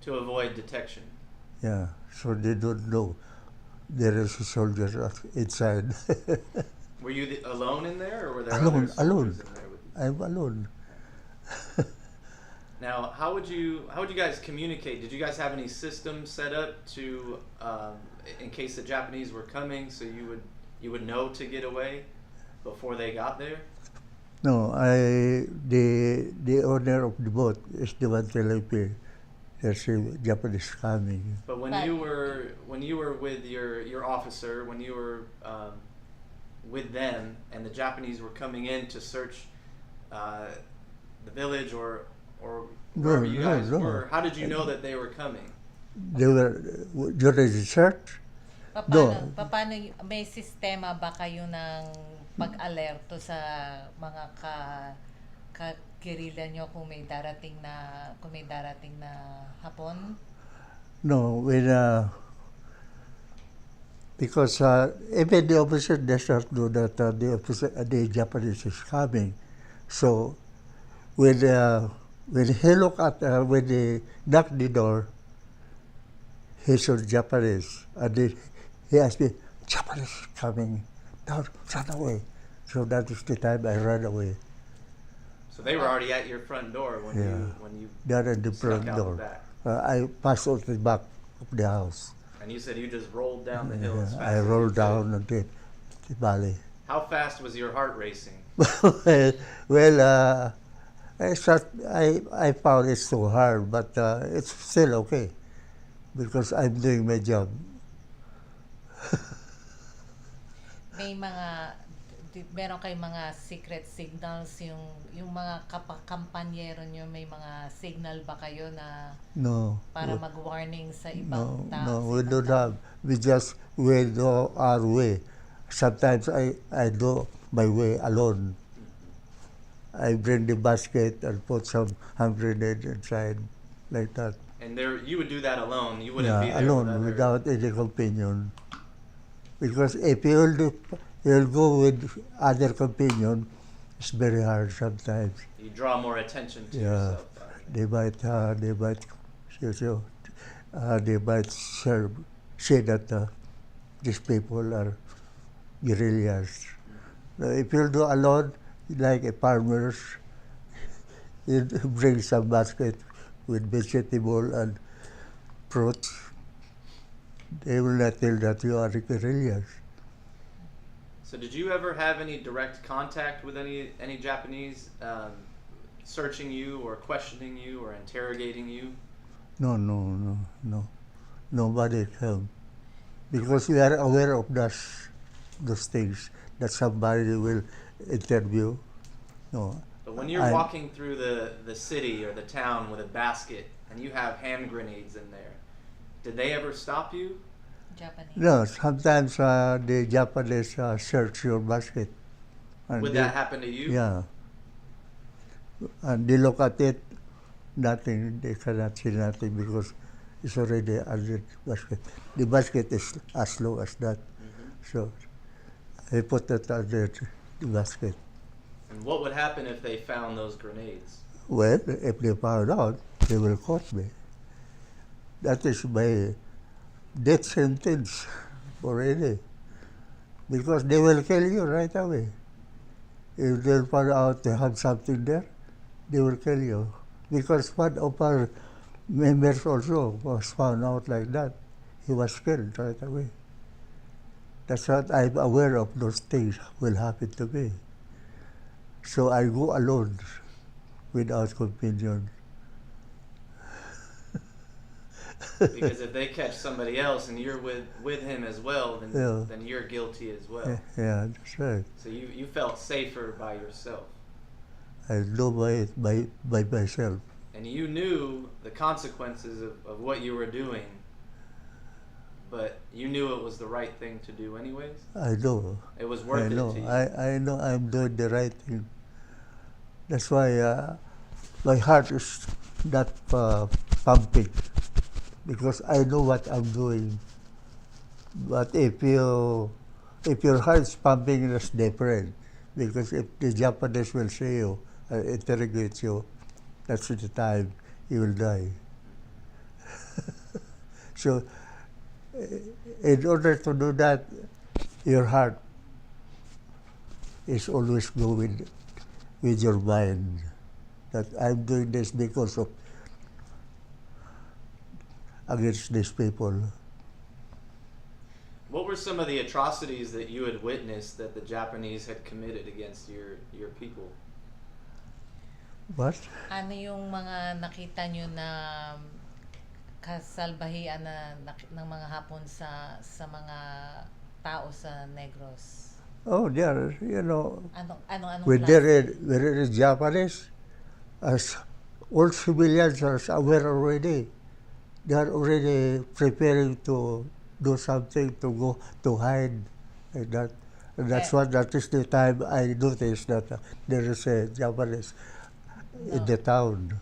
To avoid detection. yeah. So they don't know. there is a soldier inside. Were you alone in there, or were there Alone, other alone. soldiers in there with you? I'm alone. Now, how would you guys communicate? Did you guys have any systems set up to, in case the Japanese were coming, so you would know to get away before they got there? No, the owner of the boat is the one telling me there's a Japanese coming. But when you were with your officer, when you were with them, and the Japanese were coming in to search the village or wherever you guys were, how did you know that they were coming? They were during the search. Paano may sistema ba kayo ng pag-alerto sa mga ka-guerrilla nyo kung may darating na hapon? No, because even the officer does not know that the Japanese is coming. So when he look at when he knocked the door, he saw Japanese, and he asked me, "Japanese is coming, now run away." So that is the time I ran away. So they were already at your front door when you Down at the snuck front out door. the back. I passed out the back of the house. And you said you just rolled down the hill as fast I as you rolled could. down the valley. How fast was your heart racing? Well, I found it so hard, but it's still okay because I'm doing my job. Meron kayong mga secret signals, yung mga kampanyero nyo, may mga signal ba kayo na No. para mag-warning sa ibang No, tao? no, we don't have. We just go our way. Sometimes I do my way alone. I bring the basket and put some hand grenade inside, like that. And you would do that alone. You wouldn't be there alone, with without any companion. Because if you'll go with other companion, it's very hard sometimes. You draw more attention to Yeah, yourself. they might say that these people are guerrillas. Now, if you do alone, like a farmers, you bring some basket with vegetable and fruits. They will not tell that you are guerrillas. So did you ever have any direct contact with any Japanese searching you or questioning you or interrogating you? No. Nobody came. Because we are aware of those things, that somebody will interview. No. But when you're walking through the city or the town with a basket and you have hand grenades in there, did they ever stop you? Japanese. No, sometimes the Japanese search your basket. And Would that happen to you? Yeah. And they look at it, nothing, they cannot see nothing because it's already under the basket. The basket is as low as that. So I put it under the basket. And what would happen if they found those grenades? Well, if they found out, they will caught me. That is my death sentence already. Because they will kill you right away. If they find out they have something there, they will kill you. Because one of our members also was found out like that. He was killed right away. That's what I'm aware of, those things will happen to me. So I go alone without companion. Because if they catch somebody else and you're with him as well, then you're guilty as well. Yeah, that's right. So you felt safer by yourself. I do by myself. And you knew the consequences of what you were doing, but you knew it was the right thing to do anyways? I know. It was worth it to you? I know I'm doing the right thing. That's why my heart is not pumping, because I know what I'm doing. But if your heart is pumping, that's different. Because if the Japanese will see you, interrogate you, that's the time you will die. So in order to do that, your heart is always going with your mind. That I'm doing this because of against these people. What were some of the atrocities that you had witnessed that the Japanese had committed against your people? What? Ano yung mga nakita nyo na kasalbahian ng mga Hapon sa mga tao sa Negros? Oh, there, you know, Anong when klase? they're in Japanese, as all civilians are aware already, they are already preparing to do something, to go, to hide, like that. And that's Eh. that is the time I noticed that there is a Japanese in the town.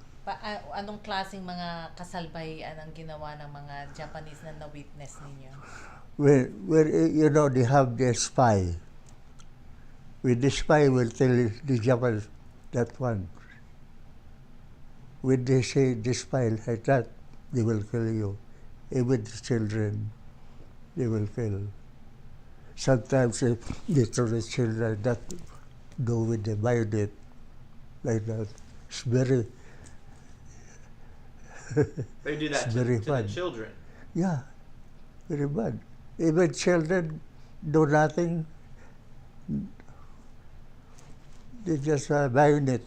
Anong klaseng mga kasalbahian ang ginawa ng mga Japanese na na-witness ninyo? Where you know, they have the spy. When the spy will tell the Japanese that one. When they say the spy like that, they will kill you. Even the children, they will kill. Sometimes they throw the children that go with the bayonet like that. It's very They do that It's to very the fun. children. yeah, very bad. Even children do nothing. They just bayonet.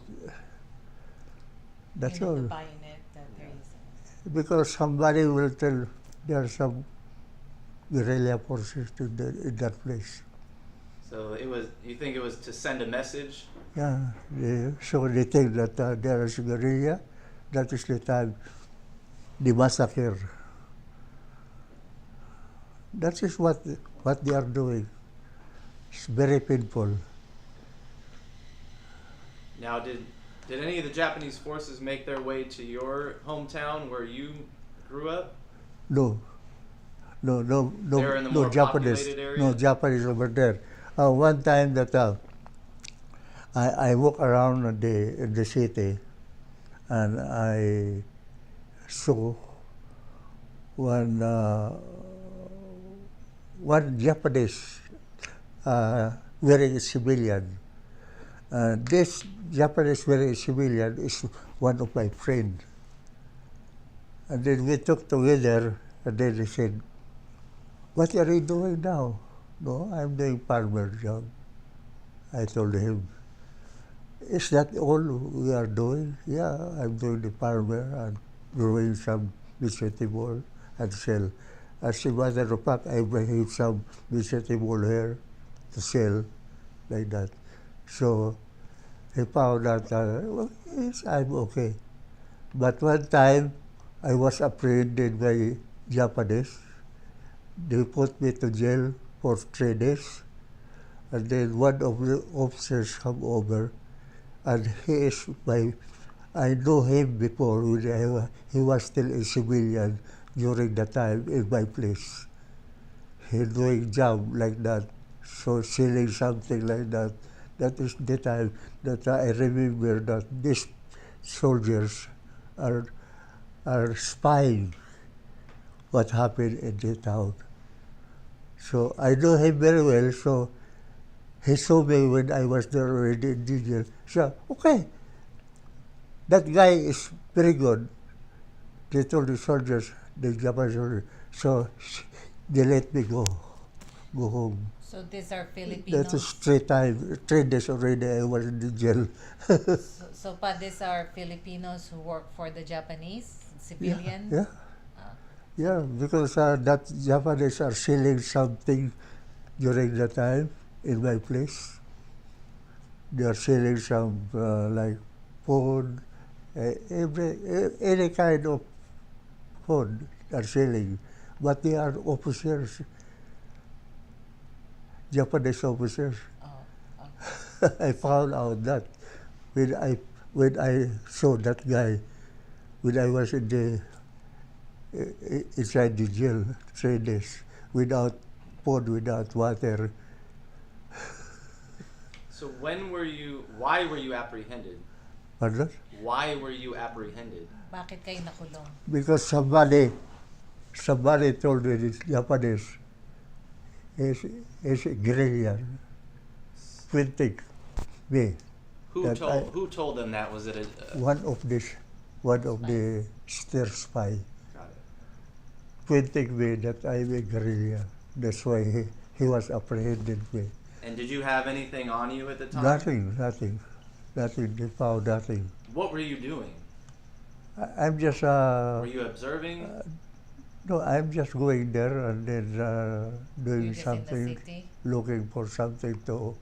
That's You know, all. the bayonet that there is. Because somebody will tell there are some guerrilla forces in that place. So you think it was to send a message? Yeah, so they think that there is guerrilla. That is the time the massacre. That is what they are doing. It's very painful. Now, did any of the Japanese forces make their way to your hometown where you grew up? No, They're in the no more Japanese, populated area? no Japanese over there. One time that I walk around in the city, and I saw one Japanese wearing a civilian. This Japanese wearing a civilian is one of my friends. And then we talked together, and then he said, "What are you doing now?" "No, I'm doing farmer job." I told him, "Is that all we are doing?" "Yeah, I'm doing the farmer and growing some vegetable and sell." As a matter of fact, I bring some vegetable here to sell, like that. So he found out, well, yes, I'm okay. But one time, I was apprehended by Japanese. They put me to jail for 3 days. And then one of the officers come over, and I know him before, when he was still a civilian during the time in my place. He doing job like that, so selling something like that. That is the time that I remember that these soldiers are spying what happened in the town. So I know him very well, so he saw me when I was there already in the jail. So, okay, that guy is very good. They told the soldiers, the Japanese soldiers, so they let me go home. So these are That is Filipinos. 3 days already I was in the jail. So these are Filipinos who work for the Japanese civilians. Yeah, yeah, because that Japanese are selling something during the time in my place. They are selling some like food, any kind of food are selling, but they are officers, Japanese officers. Oh, okay. I found out that when I saw that guy when I was inside the jail 3 days without food, without water. So why were you apprehended? Pardon? Why were you apprehended? Bakit kayo nakulong? Because somebody somebody told me this Japanese is a guerrilla, printing me. That Who told them that? Was it a one of the stir spy got it. printing me that I'm a guerrilla. That's why he was apprehended me. And did you have anything on you at the time? Nothing. They found nothing. What were you doing? I'm just Were you observing? no, I'm just going there and then doing You're just in the something, city? looking for something to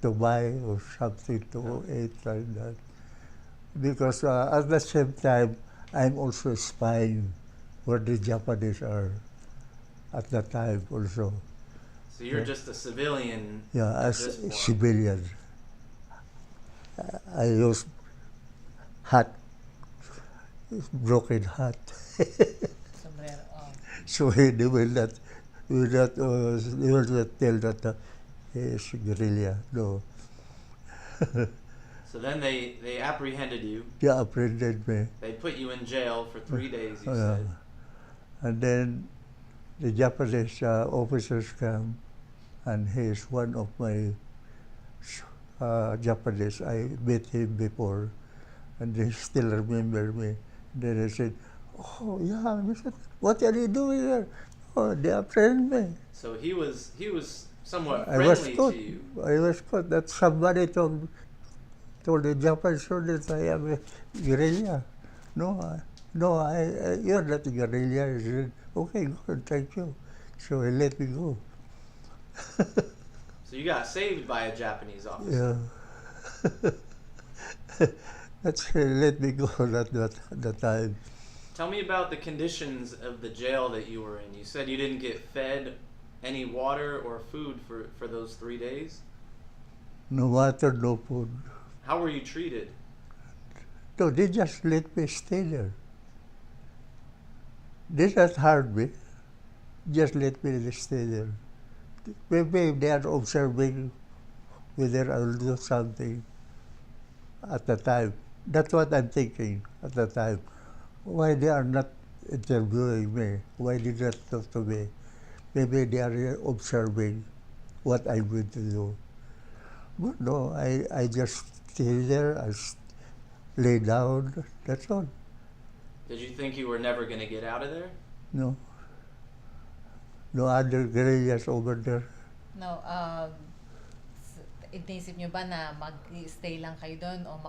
buy or something to eat like that. Because at the same time, I'm also spying where the Japanese are at that time also. So you're just a civilian Yeah, at as this point. civilian. I use hat, broken hat. Sombrero. Oh. So he will not tell that he is guerrilla. No, So then they apprehended you. they apprehended me. They put you in jail for 3 days, you Yeah. said. And then the Japanese officers come, and he is one of my Japanese. I met him before, and they still remember me. Then I said, "Oh, yeah, Mr. What are you doing here?" Oh, they apprehend me. So he was somewhat I was friendly caught. to you. I was caught that somebody told the Japanese soldiers I am a guerrilla. You're not a guerrilla. He said, okay, good, thank you. So he let me go. So you got saved by a Japanese officer. Yeah. That's he let me go that time. Tell me about the conditions of the jail that you were in. You said you didn't get fed any water or food for those 3 days. No water, no food. How were you treated? No, they just let me stay there. They not harm me. Just let me stay there. Maybe they are observing whether I will do something at the time. That's what I'm thinking at the time. Why they are not interviewing me? Why did they not talk to me? Maybe they are observing what I'm going to do. But no, I just stay there, lay down, that's all. Did you think you were never going to get out of there? No. No other guerrillas over there. No, inisip nyo ba na mag-stay lang kayo doon o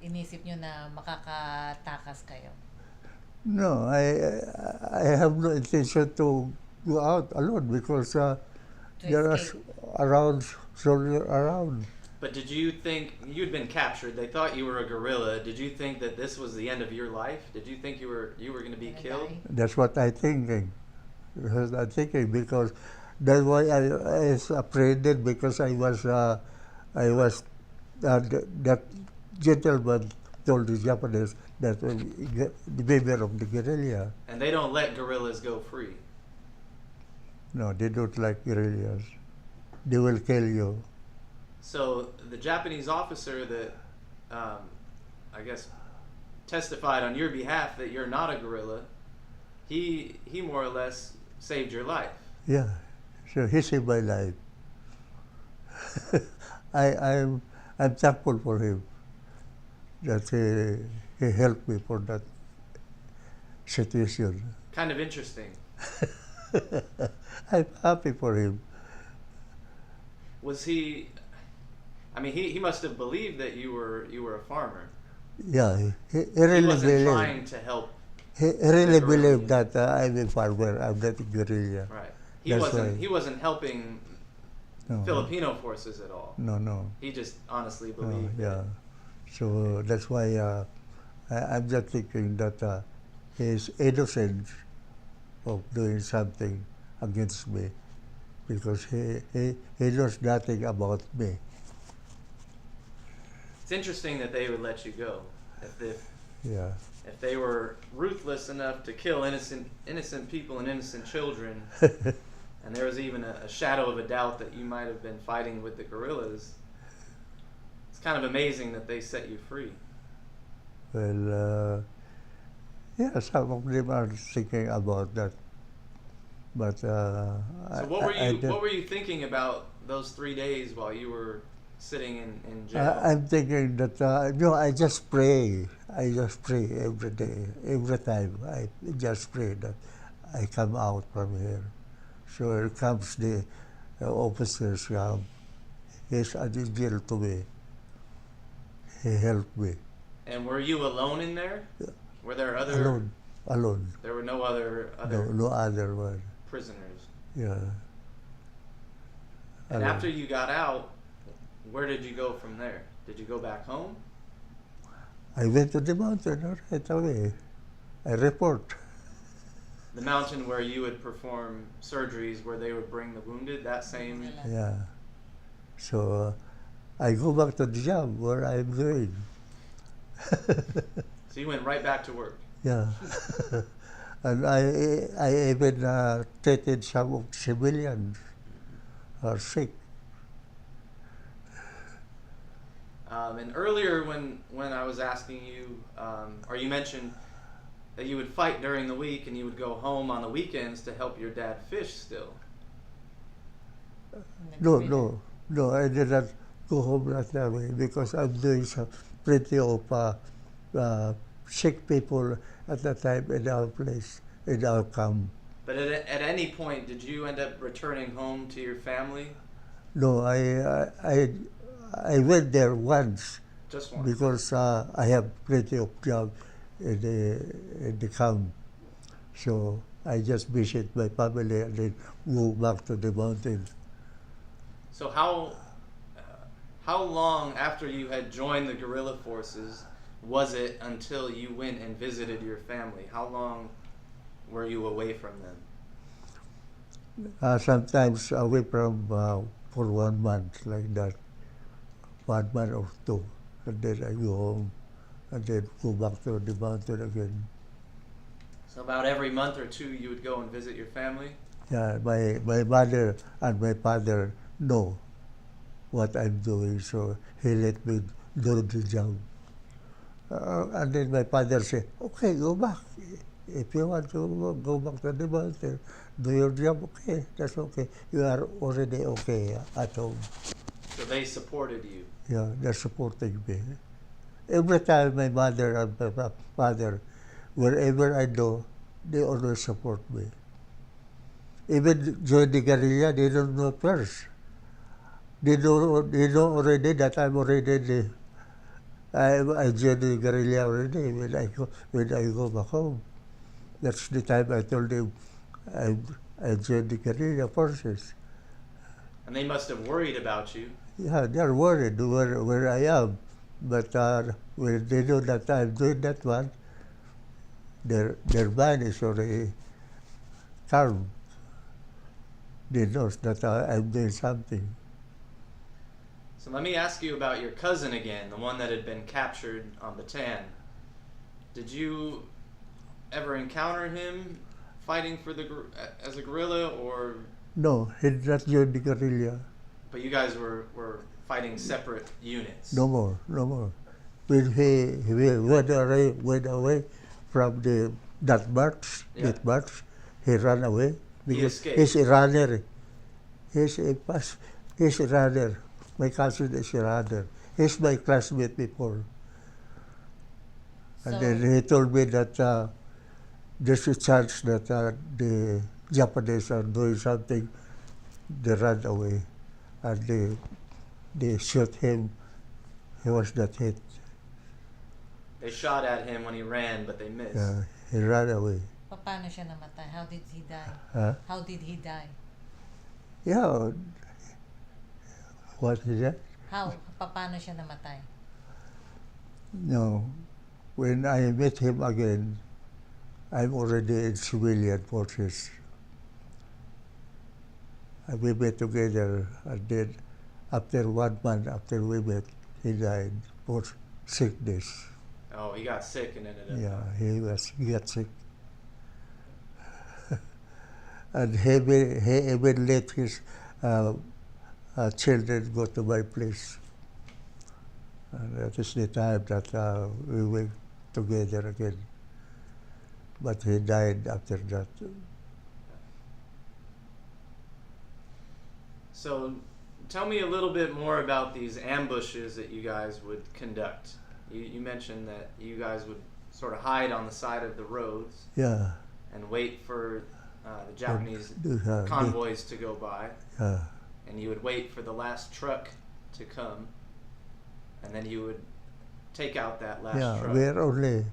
inisip nyo na makakatakas kayo? No, I have no intention to go out alone because there are escape. soldiers around. But did you think you'd been captured? They thought you were a guerrilla. Did you think that this was the end of your life? Did you think you were going to be Gonna killed? die? That's what I'm thinking. Because that's why I was afraid because I was that gentleman told the Japanese that the member of the guerrilla. And they don't let guerrillas go free. No, they don't like guerrillas. They will kill you. So the Japanese officer that, I guess, testified on your behalf that you're not a guerrilla, he more or less saved your life. Yeah, so he saved my life. I'm thankful for him that he helped me for that situation. Kind of interesting. I'm happy for him. Was he? I mean, he must have believed that you were a farmer. Yeah, he He really wasn't trying believed. to help. He really the believed guerrilla. that I'm a farmer. I'm not a guerrilla. Right. That's why. He wasn't helping No, Filipino forces at all. no. He just honestly No, believed. yeah. So that's why I'm just thinking that he is innocent of doing something against me because he knows nothing about me. It's interesting that they would let you go. Yeah. If they were ruthless enough to kill innocent people and innocent children, and there was even a shadow of a doubt that you might have been fighting with the guerrillas, it's kind of amazing that they set you free. Well, yeah, some of them are thinking about that. But So what were I you did- what were you thinking about those 3 days while you were sitting in jail? I'm thinking that I just pray. I just pray every day, every time. I just pray that I come out from here. So here comes the officers. He's an angel to me. He helped me. And were you alone in there? Were there other? Alone. There were no other No other one. prisoners. Yeah. And Alone. after you got out, where did you go from there? Did you go back home? I went to the mountain right away. I report. The mountain where you would perform surgeries, where they would bring the wounded. That same. Yeah. So I go back to the job where I'm doing. So you went right back to work. Yeah. And I even treated some of civilians who are sick. And earlier, when I was asking you, or you mentioned that you would fight during the week and you would go home on the weekends to help your dad fish still. No, I did not go home right away because I'm doing some plenty of sick people at that time in our place, in our camp. But at any point, did you end up returning home to your family? No, I went there once Just once. because I have plenty of job in the camp. So I just visit my family and then go back to the mountain. So how long after you had joined the guerrilla forces was it until you went and visited your family? How long were you away from them? Sometimes away from for 1 month, like that. 1 month or two. And then I go home and then go back to the mountain again. So about every month or two you would go and visit your family? Yeah, my mother and my father know what I'm doing, so he let me do the job. And then my father said, okay, go back. If you want to go back to the mountain, do your job, okay, that's okay. You are already okay at home. So they supported you. Yeah, they're supporting me. Every time my mother and my father, wherever I go, they always support me. Even join the guerrilla, they don't know first. They know already that I'm already I joined the guerrilla already when I go back home. That's the time I told them I joined the guerrilla forces. And they must have worried about you. Yeah, they're worried where I am. But when they know that I'm doing that one, their mind is already calm. They know that I'm doing something. So let me ask you about your cousin again, the one that had been captured on Bataan. Did you ever encounter him fighting for as a guerrilla, or? No, he did not join the guerrilla. But you guys were fighting separate units. No more. When he went away from that march, he ran away. He escaped. He's a runner. He's a runner. My cousin is a runner. He's my classmate before. And then he told me that there's a chance that the Japanese are doing something. They ran away. And they shot him. He was not hit. They shot at him when he ran, but they missed. Yeah, he ran away. Paano siya namatay? How did he die? Huh? How did he die? Yeah. What is that? How? Paano siya namatay? No. When I met him again, I'm already in civilian forces. And we met together, and then after 1 month after we met, he died for sickness. Oh, he got sick and ended up. Yeah, he got sick. And he even let his children go to my place. And that is the time that we went together again. But he died after that. So tell me a little bit more about these ambushes that you guys would conduct. You mentioned that you guys would sort of hide on the side of the roads Yeah. and wait for the Japanese Yeah. convoys to go by, Yeah. and you would wait for the last truck to come, and then you would take out that last Yeah. truck. We're only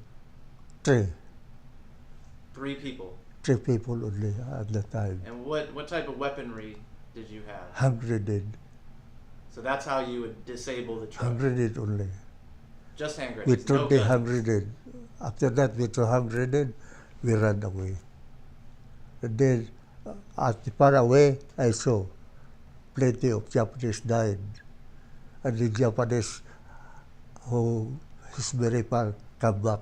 three. 3 people. 3 people only at the time. And what type of weaponry did you have? Hand grenade. So that's how you would disable the truck. Hand grenade only. Just hand We grenades. threw No the guns. hand grenade. After that, we threw hand grenade. We ran away. And then, at the far away, I saw plenty of Japanese died. And the Japanese who is very far come back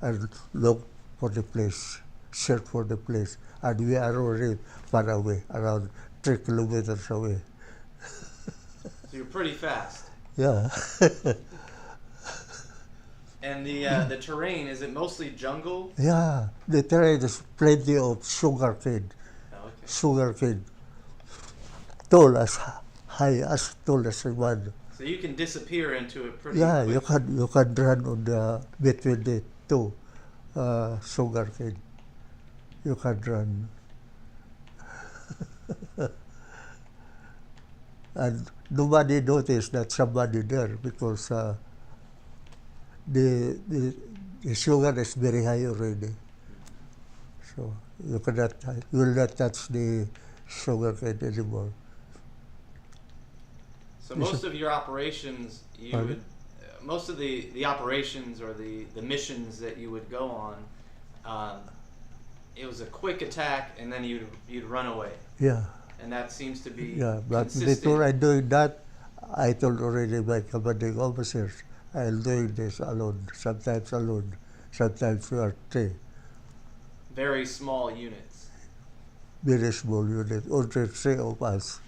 and look for the place, search for the place. And we are already far away, around 3 kilometers away. So you're pretty fast. Yeah. And the terrain, is it mostly jungle? Yeah, the terrain is plenty of sugar cane. Oh, okay. Sugar cane. Tall as high as tall as one. So you can disappear into it pretty Yeah, quick. you can run on the between the 2 sugar cane. You can run. And nobody noticed that somebody there because the sugar is very high already. So you will not touch the sugar cane anymore. So Yes, most sir. of your operations, you Pardon? would, most of the operations or the missions that you would go on, it was a quick attack and then you'd run away. Yeah. And that seems to be Yeah, but consistent. before I doing that, I told already my commanding officers, I'll doing this alone, sometimes we are 3. Very small units. Very small unit, only 3 of us.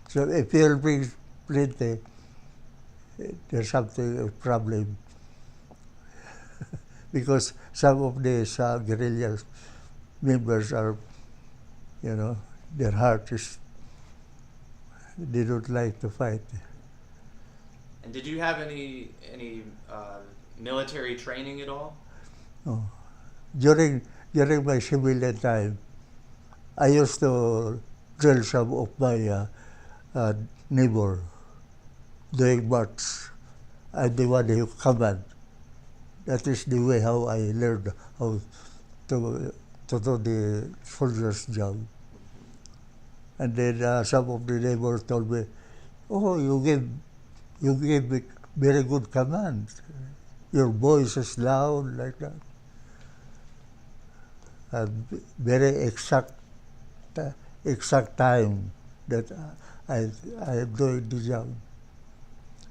So if you'll bring plenty, there's something, a problem. Because some of these guerrilla members are, their heart is, they don't like to fight. And did you have any military training at all? No. During my civilian time, I used to drill some of my neighbor doing march. I'm the one who command. That is the way how I learned how to do the soldier's job. And then some of the neighbors told me, "Oh, you give me very good command. Your voice is loud like that, and very exact time that I am doing the job."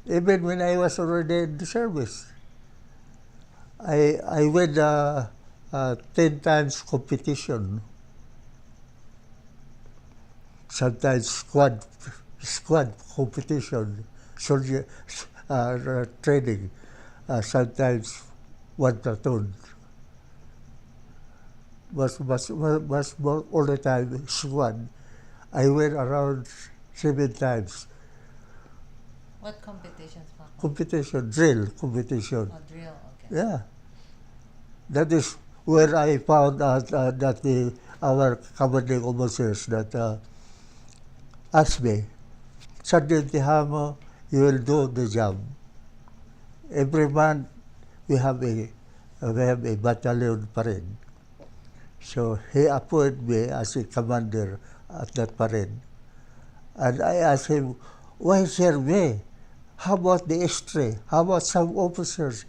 Even when I was already in the service, I went 10 times competition. Sometimes squad competition, soldier training, sometimes 1 platoon. Was more all the time squad. I went around 7 times. What competitions, Papa? Competition, drill competition. Oh, drill, okay. Yeah. That is where I found out that our commanding officers that asked me, "Sergeant Tijamo, you will do the job. Every month we have a battalion parade." So he appointed me as a commander at that parade. And I asked him, "Why serve me? How about the history? How about some officers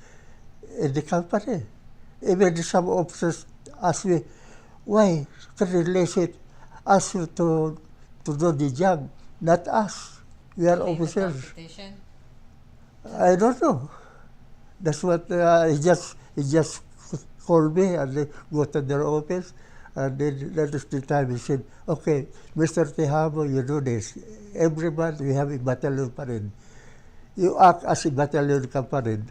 in the company?" Even some officers asked me, "Why Colonel ask you to do the job, not us? We are Play the officers." competition? I don't know. That's what he just called me and they go to their office. And then that is the time he said, "Okay, Mr. Tijamo, you do this. Every month we have a battalion parade. You act as a battalion parade."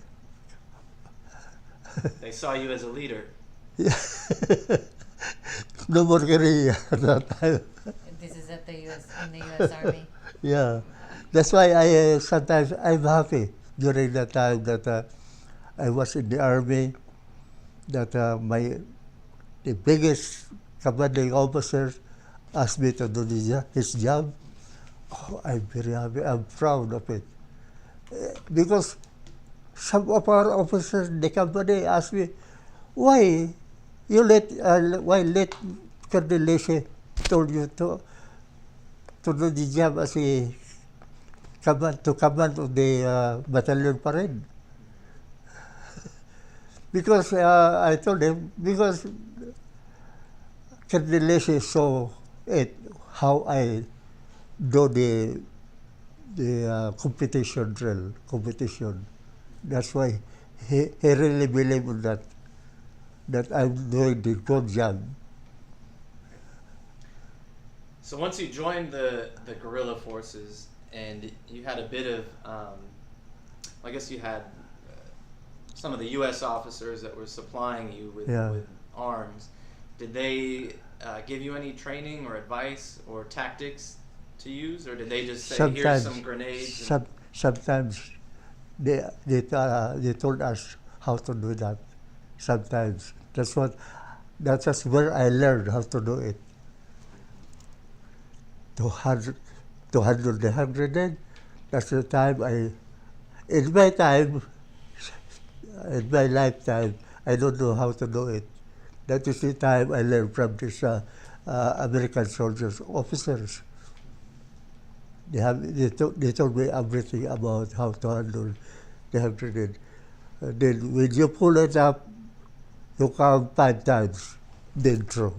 They saw you as a leader. No more guerrilla at that time. This is at the U.S. in the U.S. Army. Yeah, that's why I sometimes I'm happy during the time that I was in the army. That the biggest commanding officer asked me to do his job. Oh, I'm very happy. I'm proud of it because some of our officers in the company asked me, why why let Colonel Lese told you to do the job as a command of the battalion parade? Because I told him, because Colonel Lese saw it, how I do the competition drill, competition. That's why he really believed in that I'm doing the good job. So once you joined the guerrilla forces and you had a bit of, I guess you had some of the U.S. officers that were supplying you with arms. Did they give you any training or advice or tactics to use, or did they just say, here's some grenades? Sometimes they told us how to do that. Sometimes that's where I learned how to do it. To handle the hand grenade. That's the time in my time, in my lifetime, I don't know how to do it. That is the time I learned from these American soldiers, officers. They told me everything about how to handle the hand grenade. Then when you pull it up, you count 5 times, then throw.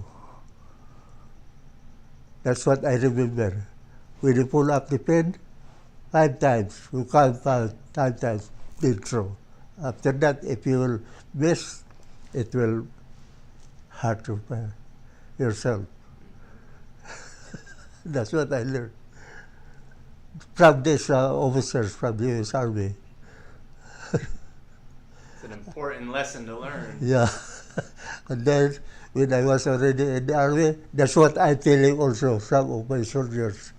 That's what I remember. When you pull up the pin, 5 times, you count 5 times, then throw. After that, if you will miss, it will hurt yourself. That's what I learned from these officers from the U.S. Army. It's an important lesson to learn. Yeah. And then, when I was already in the Army, that's what I'm telling also some of my soldiers.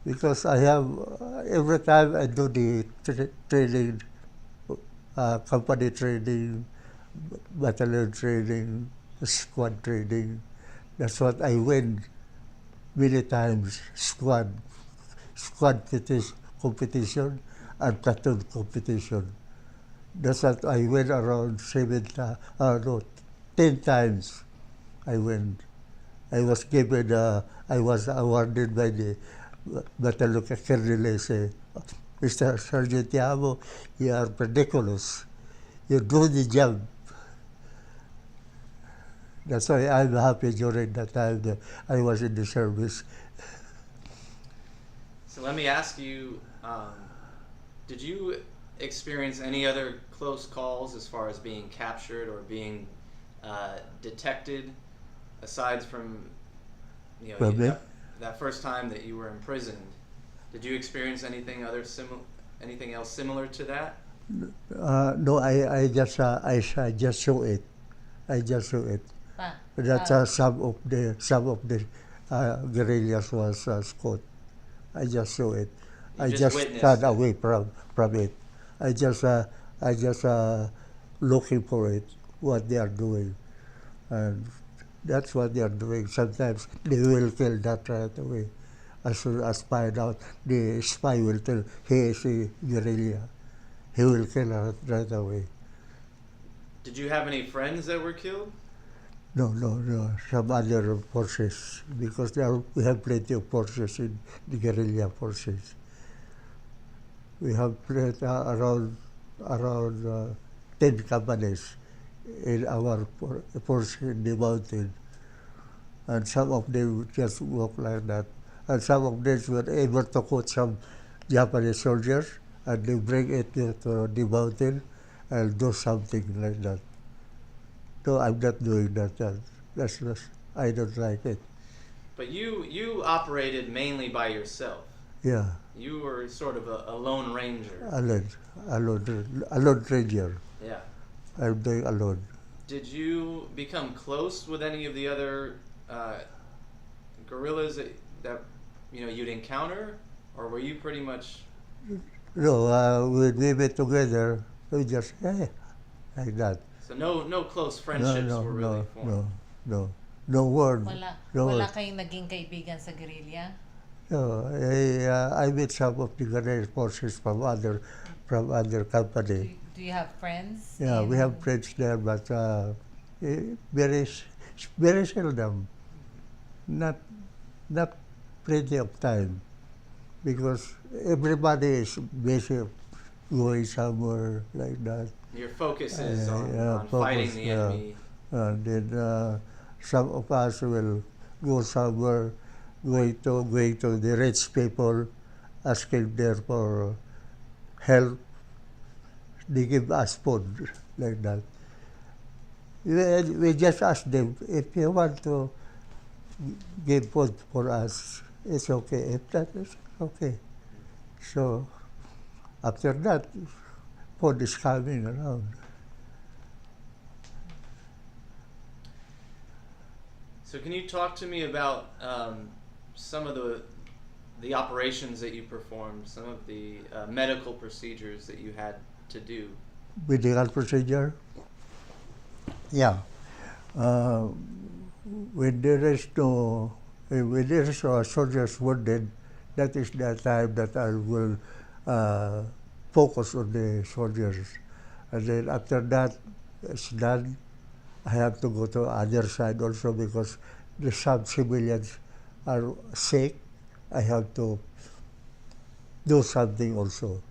Because I have, every time I do the training, company training, battalion training, squad training, that's what I win many times. Squad competition and platoon competition. That's what I win around 10 times I win. I was given, I was awarded by the Battalion Guerilla, say, Mr. Sergeant Tijamo, you are ridiculous. You do the job. That's why I'm happy during that time that I was in the service. So let me ask you, did you experience any other close calls as far as being captured or being detected, aside from that first time that you were imprisoned? Did you experience anything else similar to that? No, I just saw it. I just saw it. That some of the guerrillas was caught. I just saw it. I just stand away from it. I just looking for it, what they are doing, and that's what they are doing. Sometimes they will kill that right away. As soon as find out, the spy will tell he is a guerrilla. He will kill her right away. Did you have any friends that were killed? No. Some other forces, because we have plenty of forces in the guerrilla forces. We have around 10 companies in our force in the mountain, and some of them just walk like that, and some of them were able to catch some Japanese soldiers, and they bring it to the mountain and do something like that. No, I'm not doing that. That's I don't like it. But you operated mainly by yourself. Yeah. You were sort of a lone ranger. Alone ranger. Yeah. I'm doing alone. Did you become close with any of the other guerrillas that you'd encounter, or were you pretty much? No, when we met together, we just, hey, like that. So no close No, friendships no, were really no, formed. no, no word. No Wala word. kayong naging kaibigan sa guerrilla? No, I met some of the guerrilla forces from other company. Do you have friends? Yeah, we have friends there, but very, very seldom. Not, not plenty of time, because everybody is busy going somewhere like that. Your focus is on Focus, fighting the enemy. Then some of us will go somewhere, going to the rich people, asking them for help. They give us food like that. We just ask them, if you want to give food for us, it's okay. If that is okay. So after that, food is coming around. So can you talk to me about some of the operations that you performed, some of the medical procedures that you had to do? Medical procedure? Yeah. When there is soldiers wounded, that is the time that I will focus on the soldiers. And then after that is done, I have to go to other side also, because some civilians are sick. I have to do something also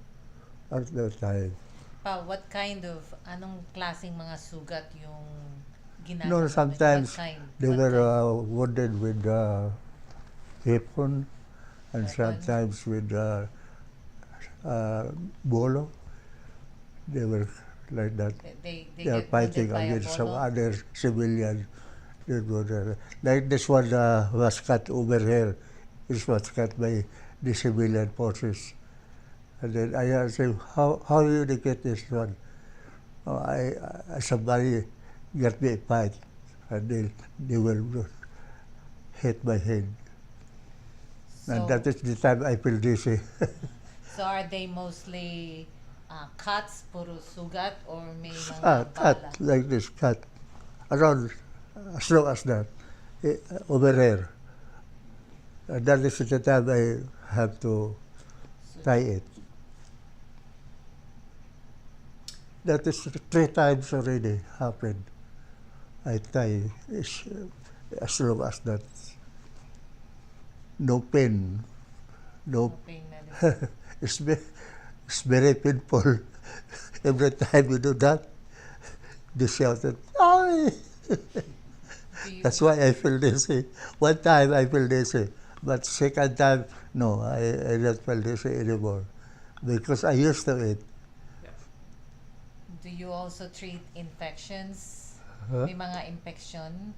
at that time. What kind of, anong klaseng mga sugat yung No, ginagawa? sometimes What kind? they What were kind? wounded with weapon, and Weapon? sometimes with bolo. They were like that. They They are get fighting wounded by a against some bolo? other civilian. They go there. Like this one was cut over here. This was cut by the civilian forces. And then I asked him, how you get this one? Oh, somebody got me a fight, and they will hit my head. And that is the time I feel dizzy. So are they mostly cuts, puro sugat, or may mga Cut, bala? like this, cut. Around, as low as that, over here. And that is the time I have to tie it. That is 3 times already happened. I tie as long as that. No pain. No. Pain medicine. It's very painful. Every time you do that, they shouted, "Ay!" That's why I feel dizzy. One time I feel dizzy, but second time, no, I don't feel dizzy anymore, because I used to it. Do you also treat infections? Huh? May mga infection?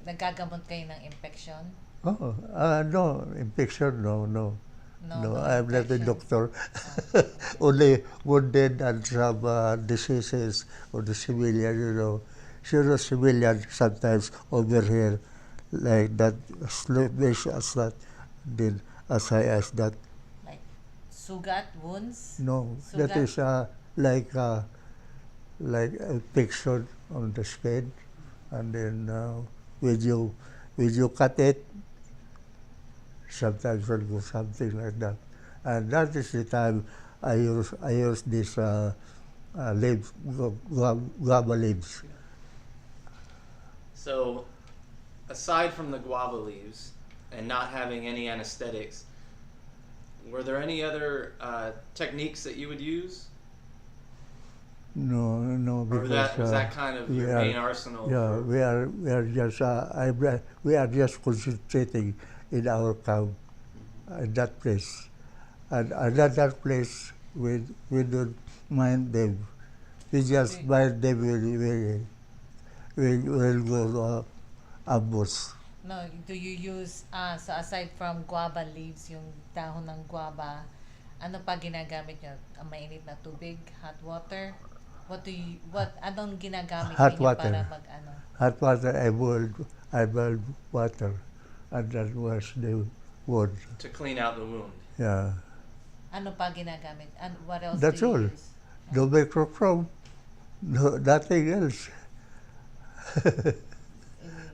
Nagagamot kayo ng infection? Oh, no, infection, no. No, I'm not a infection. doctor. Only wounded and some diseases or the civilian, serious civilian sometimes over here, like that, sluggish as that, then as high as that. Like sugat, wounds? No, Sugat? that is like infection on the skin, and then when you cut it, sometimes will go something like that. And that is the time I use this leaves, guava leaves. So, aside from the guava leaves and not having any anesthetics, were there any other techniques that you would use? No, Or because was that kind of your main arsenal? Yeah, we are just we are just concentrating in our camp, in that place, and another place we don't mind them. We just mind them will go ambush. No, do you use, so aside from guava leaves, yung dahon ng guava, ano pa ginagamit nyo? Ang mainit na tubig, hot water? Anong ginagamit Hot ninyo water. para mag-ano? Hot water, I boiled water. and that was the wound. To clean out the wound. Yeah. Ano pa ginagamit? And what else That's do you all. use? No microchrome, no, nothing else. In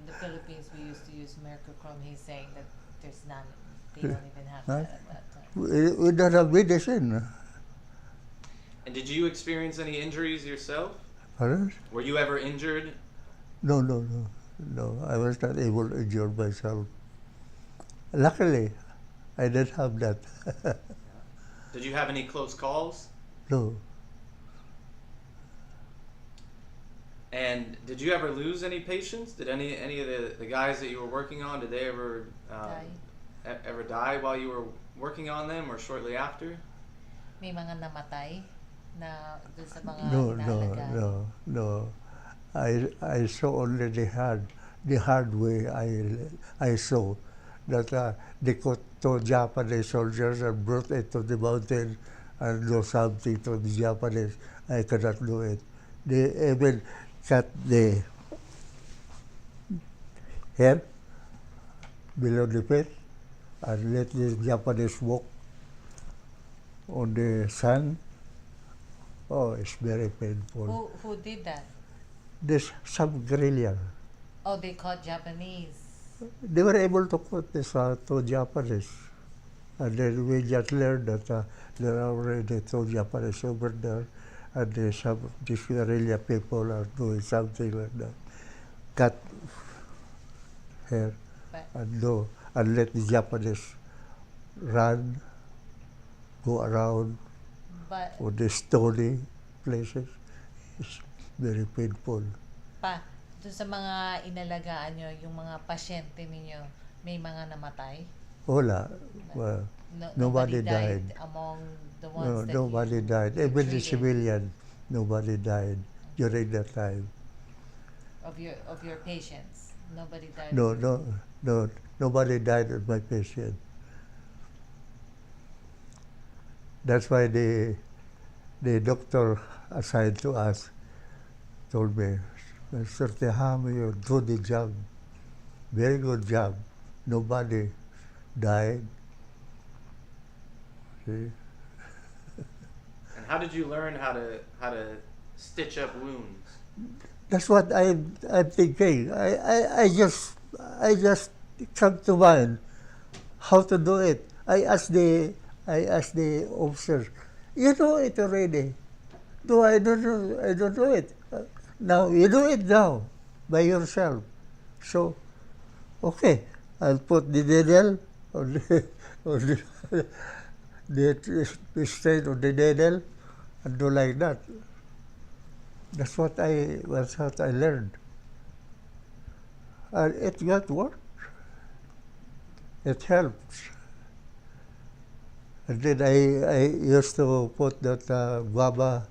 the Philippines, we used to use mercurochrome. He's saying that there's none. They don't even have Huh? that at that time. We don't have medicine. And did you experience any injuries yourself? Pardon? Were you ever injured? No, no, no. No, I was not able to injure myself. Luckily, I didn't have that. Did you have any close calls? No. And did you ever lose any patients? Did any of the guys that you were working on, did they ever ever die while you were working on them or shortly after? May mga namatay na dun sa mga No, inaalagaan. no. I saw only the hard way. I saw that they got two Japanese soldiers and brought it to the mountain and do something to the Japanese. I cannot do it. They even cut the hair below the feet and let the Japanese walk on the sun. Oh, it's very painful. Who did that? This some guerrilla. Oh, they caught Japanese. They were able to cut this two Japanese. And then we just learned that there are already two Japanese over there. And these guerrilla people are doing something like that. Cut hair But and let the Japanese run, go around but on the stony places. It's very painful. dun sa mga inalagaan nyo, yung mga pasyente ninyo, may mga namatay? Wala. Well, nobody died. Among the ones No, that nobody you died. Even the treated civilian, nobody died during that time. of your patients. Nobody died. No, nobody died of my patient. That's why the doctor assigned to us told me, Mr. Tijamo, you do the job. Very good job. Nobody died. See? And how did you learn how to stitch up wounds? That's what I'm thinking. I just come to mind how to do it. I asked the officers, you know it already. No, I don't know. I don't know it. Now you do it now by yourself. So, okay, I'll put the needle on the straight on the needle and do like that. That's what I learned. And it got work. It helps. And then I used to put that guava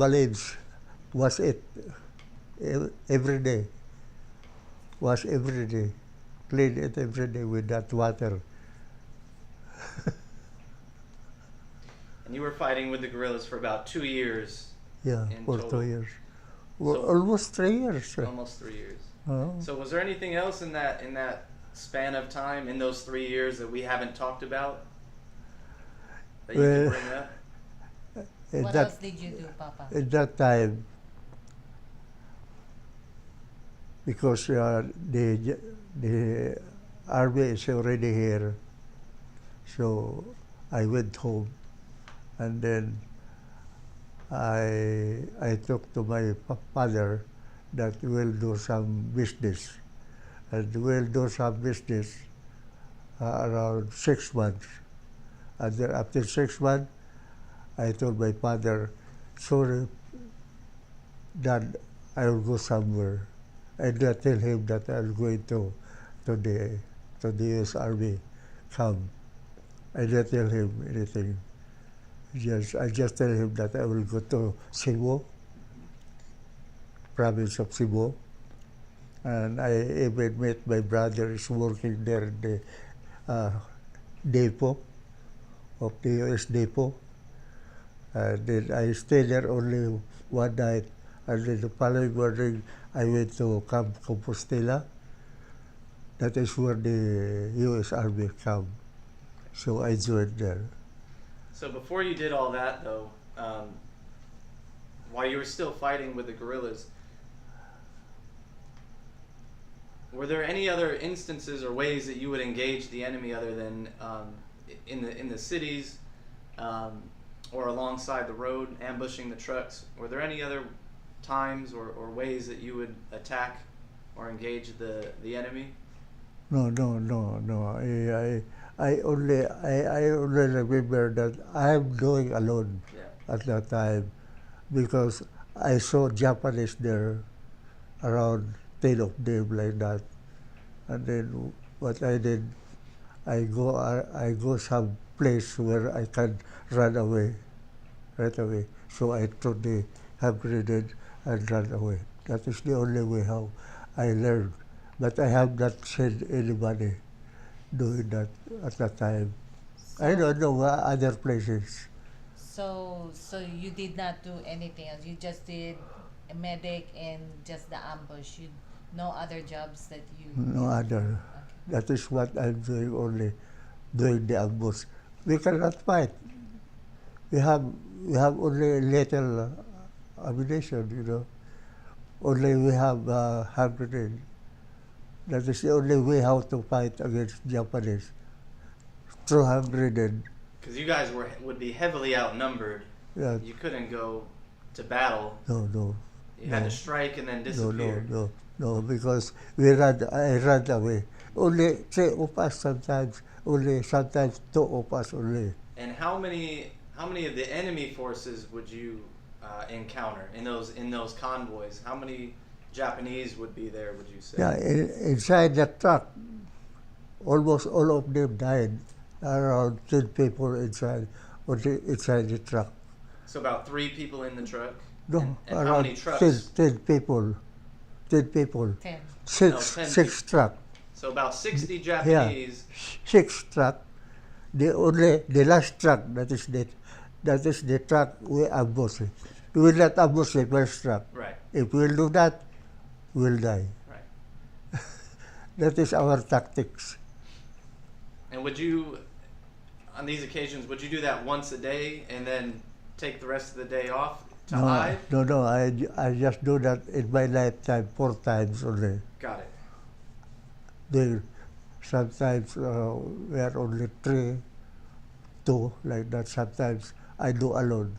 leaves, wash it every day. Wash every day. Clean it every day with that water. And you were fighting with the guerrillas for about 2 years. Yeah, In for total. 2 years. Well, So- almost 3 years. Almost 3 years. Oh. So was there anything else in that span of time, in those 3 years, that we haven't talked about that you Well, can bring up? At What that, else did you do, Papa? at that time, because the army is already here, so I went home, and then I talked to my father that we'll do some business, and we'll do some business around 6 months. And then after 6 months, I told my father, sorry, Dad, I will go somewhere. I did tell him that I'm going to the US Army camp. I didn't tell him anything. I just tell him that I will go to Cebu, province of Cebu. And I even met my brother is working there in the depot of the US depot. And then I stayed there only one night. And then the following morning, I went to Camp Compostela. That is where the U.S. Army come. So I joined there. So before you did all that, though, while you were still fighting with the guerrillas, were there any other instances or ways that you would engage the enemy other than in the cities or alongside the road, ambushing the trucks? Were there any other times or ways that you would attack or engage the enemy? No. I only remember that I'm going alone Yeah. at that time because I saw Japanese there around 10 of them like that. And then what I did, I go some place where I can run away right away. So I threw the hand grenade and ran away. That is the only way how I learned. But I have not seen anybody doing that at that time. I don't know other places. So you did not do anything else. You just did a medic and just the ambush. You no other jobs that you. No other. Okay. That is what I'm doing only, doing the ambush. We cannot fight. We have only little ammunition, you know. Only we have hand grenade. That is the only way how to fight against Japanese. Through hand grenade. Because you guys would be heavily outnumbered. Yeah. You couldn't go to battle. No. You had to strike and then disappear. No, because I ran away. Only 3 of us sometimes, sometimes 2 of us only. And how many of the enemy forces would you encounter in those convoys? How many Japanese would be there, would you say? Yeah, inside the truck, almost all of them died. Around 10 people inside the truck. So about 3 people in the truck? No, and how around many trucks? 10 people. 10 people. 10. 6 truck. So about 60 Japanese. 6 truck. The last truck, that is the truck we ambush it. We will not ambush the first truck. Right. If we do that, we'll die. Right. That is our tactics. And would you, on these occasions, would you do that once a day and then take the rest of the day off to hide? No, I just do that in my lifetime 4 times only. Got it. Sometimes we are only 3, 2, like that. Sometimes I do alone.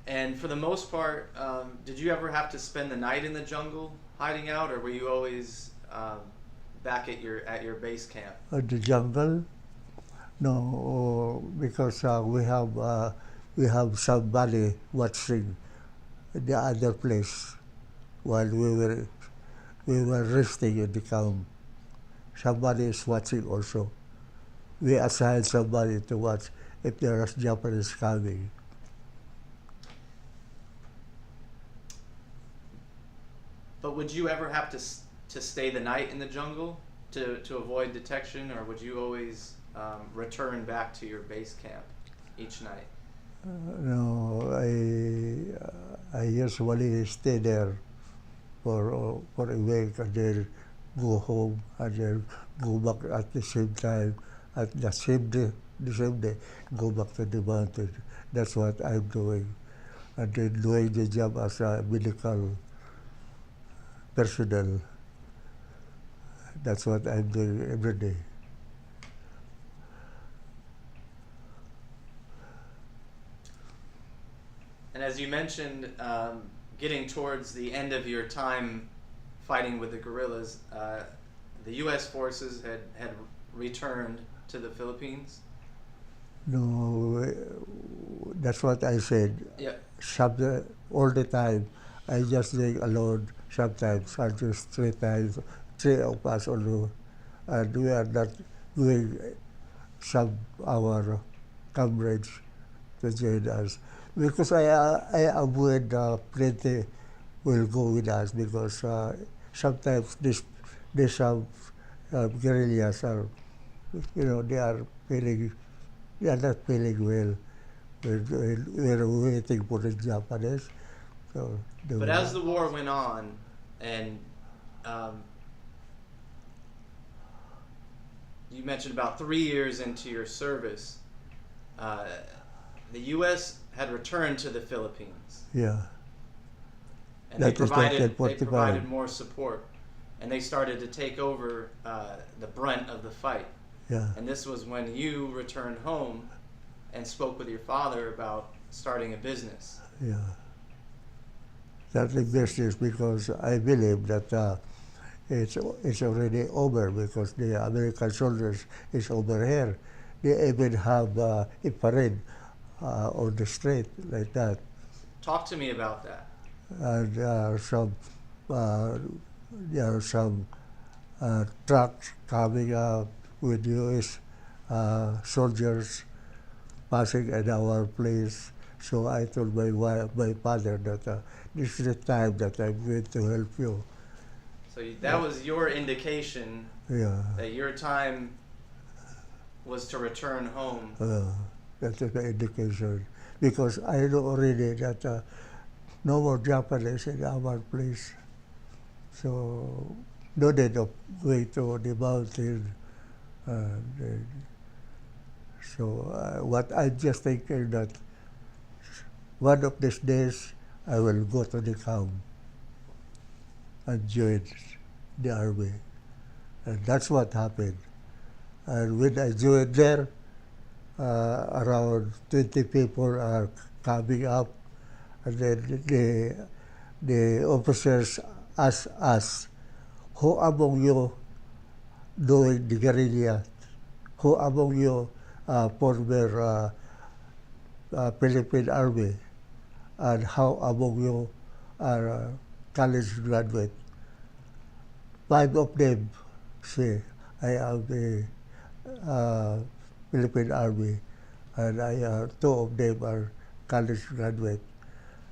And for the most part, did you ever have to spend the night in the jungle hiding out, or were you always back at your base camp? The jungle? No, because we have somebody watching the other place while we were resting in the camp. Somebody is watching also. We assigned somebody to watch if there is Japanese coming. But would you ever have to stay the night in the jungle to avoid detection, or would you always return back to your base camp each night? No, I usually stay there for a week and then go home and then go back at the same time, at the same day, go back to the mountain. That's what I'm doing. And then doing the job as a medical personnel. That's what I'm doing every day. And as you mentioned, getting towards the end of your time fighting with the guerrillas, the U.S. forces had returned to the Philippines. No, that's what I said. Yeah. All the time, I just doing alone. Sometimes I just 3 times, 3 of us alone, and we are not doing some our comrades to join us because I avoid plenty will go with us because sometimes this guerrillas are, they are not feeling well. We're waiting for the Japanese. So But as the war went on, and you mentioned about 3 years into your service, the U.S. had returned to the Philippines, Yeah. and That is they 1945. provided more support, and they started to take over the brunt of the fight. Yeah. And this was when you returned home and spoke with your father about starting a business. Yeah. That's the business because I believe that it's already over because the American soldiers is over here. They even have a parade on the street like that. Talk to me about that. And uh, there are some trucks coming up with U.S. Soldiers passing at our place. So I told my father that this is the time that I'm going to help you. So that was your indication Yeah, that your time was to return home. that's the indication. Because I know already that no more Japanese in our place. So no need of going to the mountain. And, so what I'm just thinking that one of these days I will go to the camp and join the army. And that's what happened. And when I joined there, around 20 people are coming up, and then the officers asked us, who among you doing the guerrilla? Who among you former Philippine Army? And how among you are college graduate? 5 of them say, I am the Philippine Army, and 2 of them are college graduate.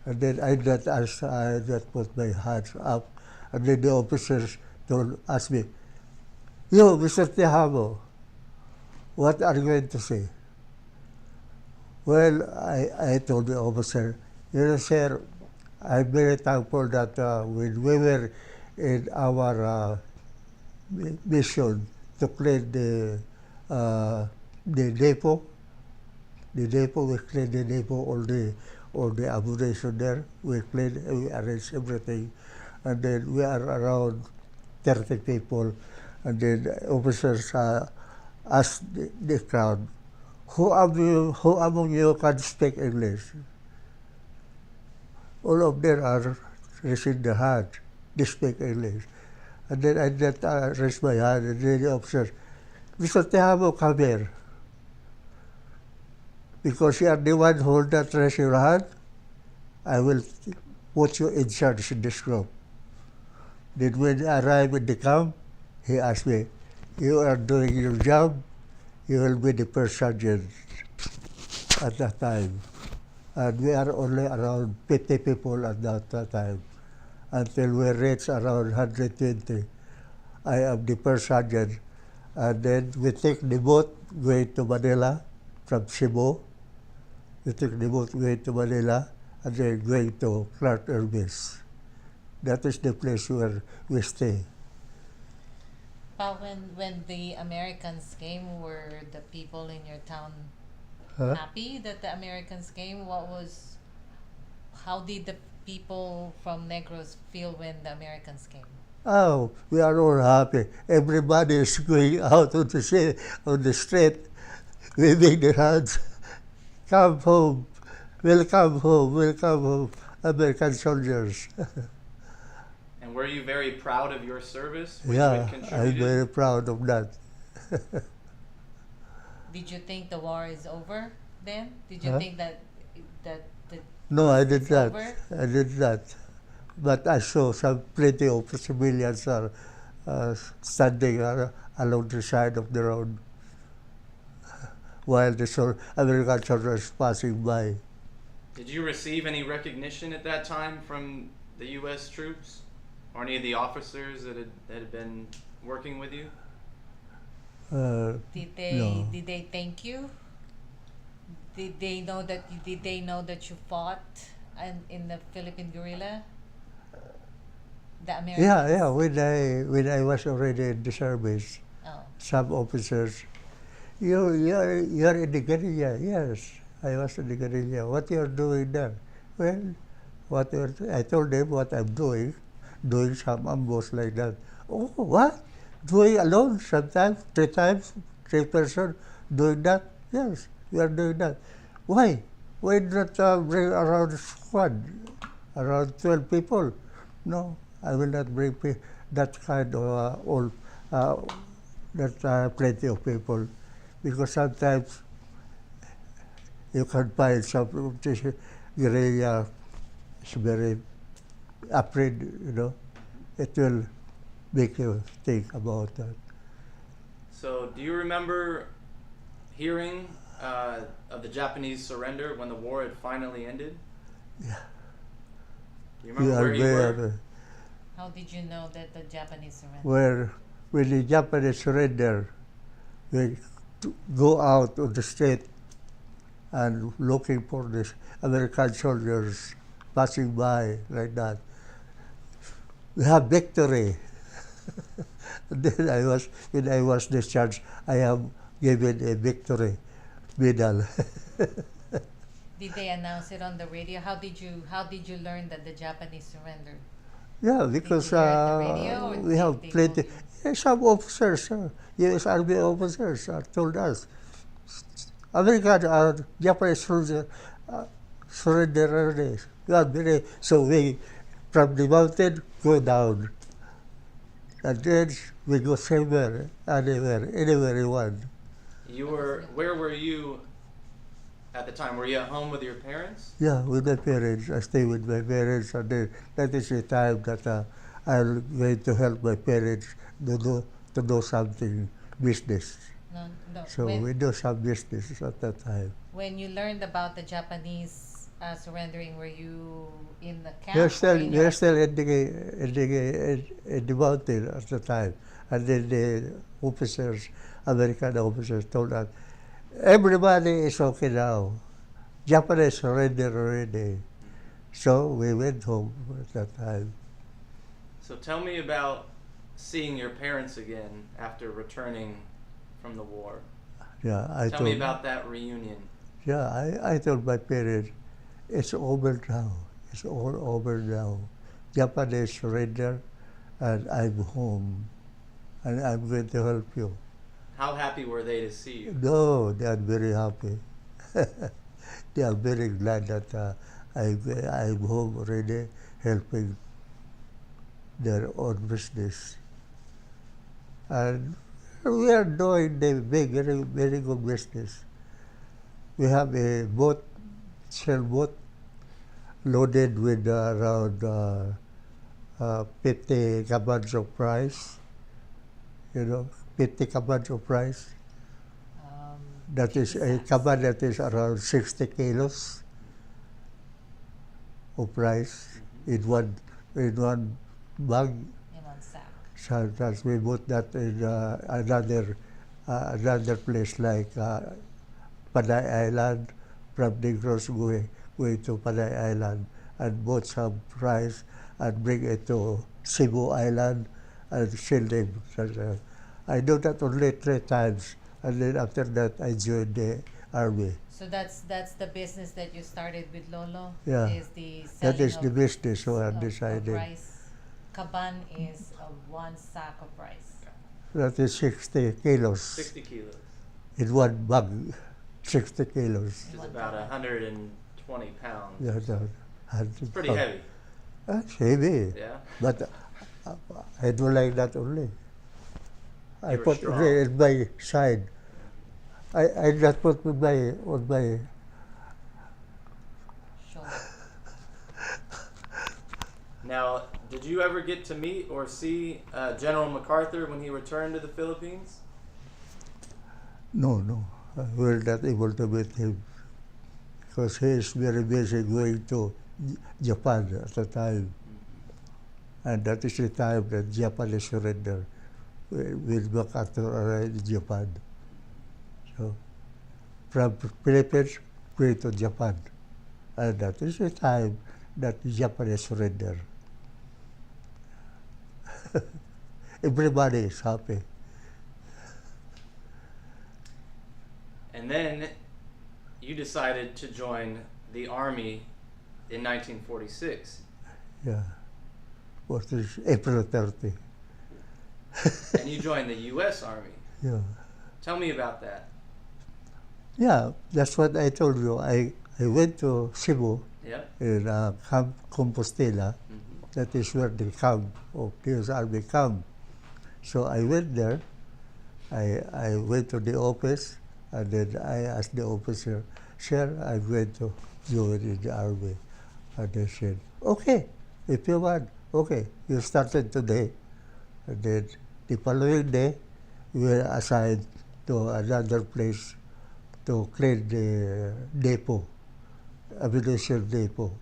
And then I just put my hands up, and then the officers ask me, you, Mr. Tijamo, what are you going to say? Well, I told the officer, you know, sir, I'm very thankful that when we were in our mission to clean the depot, we cleaned the depot, all the ammunition there, we cleaned, we arranged everything, and then we are around 30 people, and then the officers asked the crowd, who among you can speak English? All of them are raising their hand. They speak English. And then I just raised my hand, and then the officer, Mr. Tijamo, come here. Because you are the one who that raise your hand, I will put you in charge in this group. Then when I arrived at the camp, he asked me, you are doing your job, you will be the first sergeant at that time. And we are only around 50 people at that time. Until we reach around 120, I am the first sergeant. And then we take the boat going to Manila from Cebu. We take the boat going to Manila and then going to Clark Air Base. That is the place where we stay. But when the Americans came, were the people in your town Huh? happy that the Americans came? How did the people from Negros feel when the Americans came? Oh, we are all happy. Everybody is going out on the street, waving their hands. Come home, welcome home, welcome home, American soldiers. And were you very proud of your service? What you Yeah, had I'm contributed? very proud of that. Did you think the war is over then? Did you Huh? think that No, I did it's not. over? I did not. But I saw plenty of civilians are standing along the side of the road while the American soldiers passing by. Did you receive any recognition at that time from the U.S. troops or any of the officers that had been working with you? Did No. they thank you? Did they know that you fought in the Philippine guerrilla? The Americans. Yeah. When I was already in the service, Oh. Some officers, you're in the guerrilla. Yes, I was in the guerrilla. What you're doing there? Well, I told them what I'm doing some ambush like that. Oh, what? Doing alone sometimes, three person doing that? Yes, we are doing that. Why? Why not bring around a squad, around 12 people? No, I will not bring that kind of uh, that plenty of people, because sometimes you can find some of this guerrilla is very afraid, it will make you think about that. So, do you remember hearing of the Japanese surrender when the war had finally ended? Yeah. Do you remember where you were? How did you know that the Japanese surrendered? Where when the Japanese surrender, we go out on the street and looking for these American soldiers passing by like that. We have victory. Then when I was discharged, I have given a victory medal. Did they announce it on the radio? How did you learn that the Japanese surrendered? Yeah, because Did you hear it on the radio, or we they have told plenty. you? Yeah, some officers, U.S. Army officers, told us. American Japanese soldiers surrender early. So we, from the mountain, go down. And then we go somewhere, anywhere we want. Where were you at the time? Were you at home with your parents? Yeah, with my parents. I stay with my parents, and then that is the time that I'm going to help my parents to do something business. No, no. So we do some business at that time. When you learned about the Japanese surrendering, were you in the camp? We're or still in we're your- still in the mountain at the time, and then the officers, American officers, told us everybody is okay now. Japanese surrender already. So we went home at that time. So tell me about seeing your parents again after returning from the war. Yeah, Tell me about that reunion. Yeah, I told my parents, it's over now. It's all over now. Japanese surrender, and I'm home, and I'm going to help you. How happy were they to see you? No, they are very happy. They are very glad that I'm home already, helping their own business. And we are doing the very good business. We have a boat, sailboat, loaded with around 50 cabins of rice. 50 cabins of rice. That is a caban that is around 60 kilos of rice in one bag. in one sack? Sometimes we put that in another place like Panay Island, from Negros going to Panay Island, and bought some rice and bring it to Cebu Island and sell them. I do that only 3 times, and then after that I joined the army. So that's the business that you started with Lolo? Yeah. Is the That selling is the business, so I of decided. rice. Kaban is one sack of rice. That is 60 kilos 60 kilos, in one bag. 60 kilos. which is about 120 pounds. Yeah, It's pretty heavy. That's heavy. Yeah. But I do like that only. I You were put strong. it in my side. I just put on my Shoulder. Now, did you ever get to meet or see General MacArthur when he returned to the Philippines? no. We were not able to meet him because he is very busy going to Japan at the time. And that is the time that Japanese surrender with MacArthur arrived in Japan. So, from Philippines, going to Japan. And that is the time that Japanese surrender. Everybody is happy. And then you decided to join the Army in 1946. Yeah. What is April 30? And you joined the U.S. Army. Yeah. Tell me about that. Yeah, that's what I told you. I went to Cebu Yep. in Camp Compostela. Mm-hmm. That is where the camp of the US Army camp. So I went there. I went to the office, and then I asked the officer, "Sir, I'm going to join in the Army." And they said, "Okay, if you want, okay, you started today." And then the following day, we were assigned to another place to clean the depot, ammunition depot,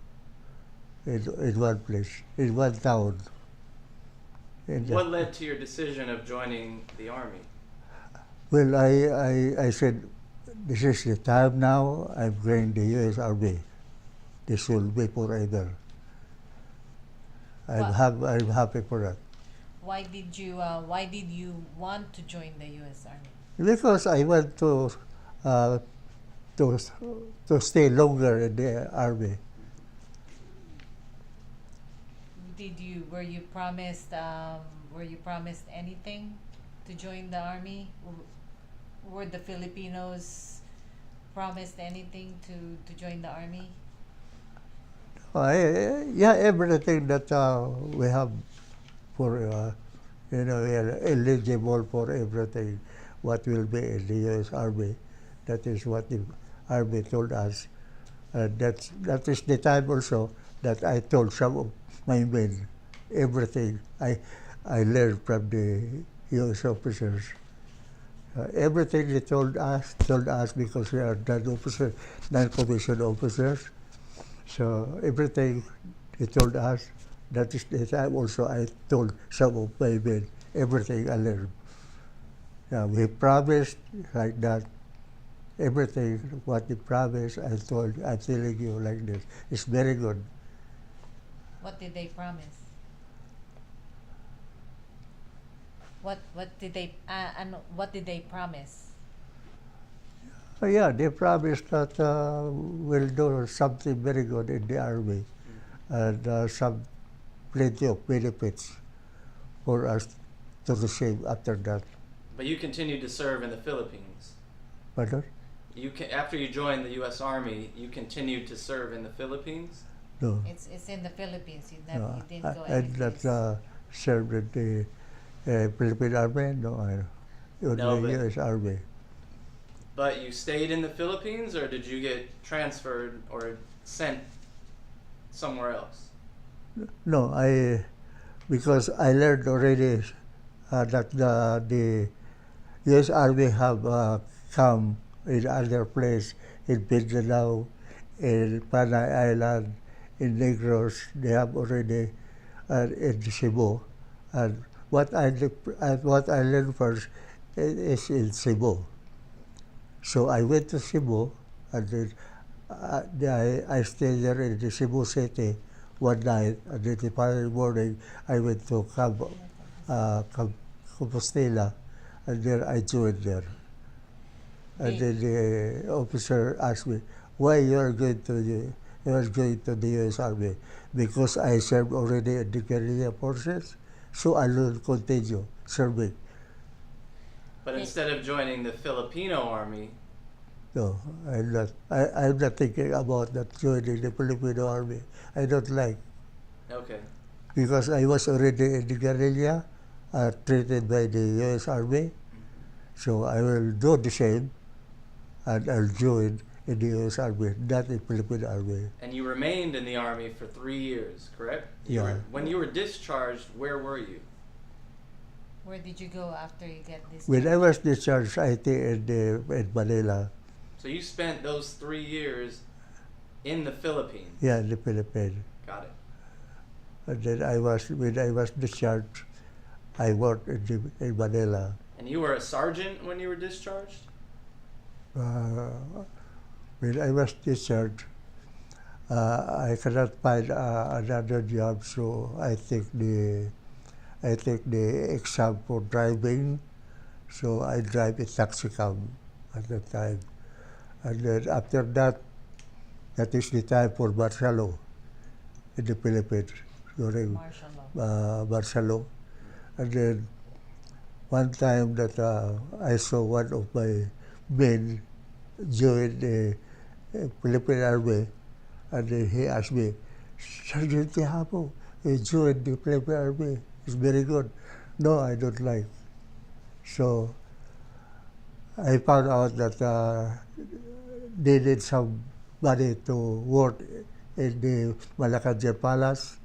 in one place, in one town. And, What led to your decision of joining the Army? well, I said, this is the time now, I'm going the U.S. Army. This will be forever. I'm happy for that. Why did you want to join the U.S. Army? Because I want uh, to stay longer in the Army. Were you promised anything to join the Army? Were the Filipinos promised anything to join the Army? Yeah, everything that we have for, we are eligible for everything, what will be in the U.S. Army. That is what the Army told us. That is the time also that I told some of my men everything I learned from the U.S. officers. Everything they told us because we are non-commissioned officers. So everything they told us, that is the time also I told some of my men everything I learned. Yeah, we promised like that. Everything what we promised, I'm telling you like this. It's very good. What did they promise? What did they promise? Yeah, they promised that we'll do something very good in the Army and plenty of benefits for us to receive after that. But you continued to serve in the Philippines. Pardon? After you joined the U.S. Army, you continued to serve in the Philippines? No. It's in the Philippines. You didn't go I did anyplace. not serve in the Philippine Army, no, in No, the but- U.S. Army. But you stayed in the Philippines, or did you get transferred or sent somewhere else? No, because I learned already that the U.S. Army have come in other place, in Mindanao, in Panay Island, in Negros. They have already in Cebu. And what I learned first is in Cebu. So I went to Cebu, and then I stayed there in the Cebu City one night, and then the following morning I went to Camp Compostela, and then I joined there. And then the officer asked me, why you are going to the U.S. Army? Because I served already in the guerrilla forces, so I will continue serving. But instead of joining the Filipino Army, No, I'm not. I'm not thinking about that joining the Filipino Army. I don't like, okay. because I was already in the guerrilla, treated by the U.S. Army. So I will do the same, and I'll join in the U.S. Army, not the Philippine Army. And you remained in the Army for 3 years, correct? Yeah. When you were discharged, where were you? Where did you go after you get this? When I was discharged, I think in Manila, So you spent those 3 years in the Philippines. yeah, in the Philippines. Got it. And then when I was discharged, I worked in Manila. And you were a sergeant when you were discharged? When I was discharged, I cannot find another job, so I take the exam for driving. So I drive a taxi cab at the time. And then after that, that is the time for martial law in the Philippines during Martial law. martial law. And then one time that I saw one of my men join the Philippine Army, and then he asked me, Sergeant Tijamo, you joined the Philippine Army. It's very good. No, I don't like. So I found out that they need some money to work in the Malacanang Palace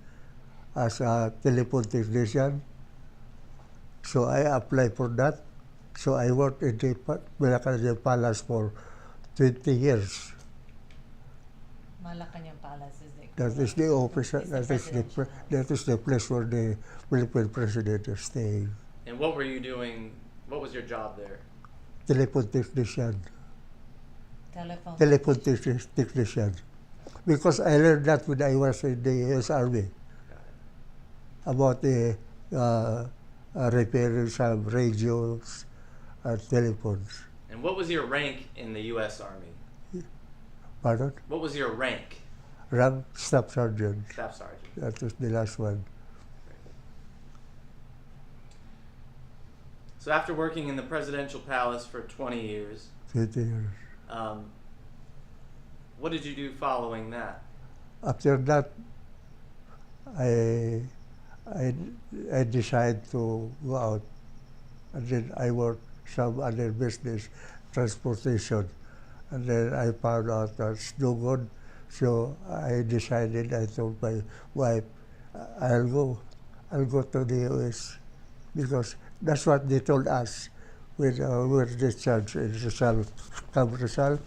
as a telephone technician. So I applied for that. So I worked in the Malacanang Palace for 20 years. Malacanang Palace is the That is the office. It's the presidential house. That is the place where the Philippine president is staying. And what were you doing? What was your job there? Telephone technician. Telephone. Technician. Because I learned that when I was in the U.S. Army Got about the repairing some radios and telephones. it. And what was your rank in the U.S. Army? Pardon? What was your rank? Rank Staff Sergeant. Staff sergeant. That was the last one. So after working in the presidential palace for 20 years, 20 years. what did you do following that? After that, I decided to go out, and then I worked some other business, transportation, and then I found out that's no good. So I decided. I told my wife, I'll go to the U.S. because that's what they told us when we were discharged in Camp Rizal.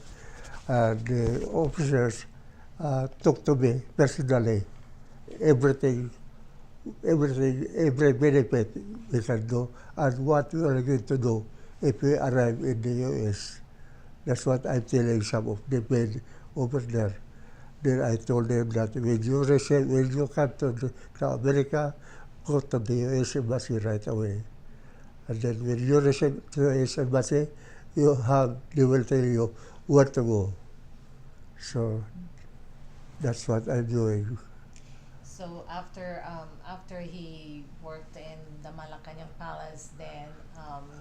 The officers took to me personally everything, every benefit we can do, and what we are going to do if we arrive in the U.S. That's what I'm telling some of the men over there. Then I told them that when you come to America, go to the U.S. Embassy right away. And then when you receive to the U.S. Embassy, they will tell you where to go. So that's what I'm doing. So after he worked in the Malacanang Palace, then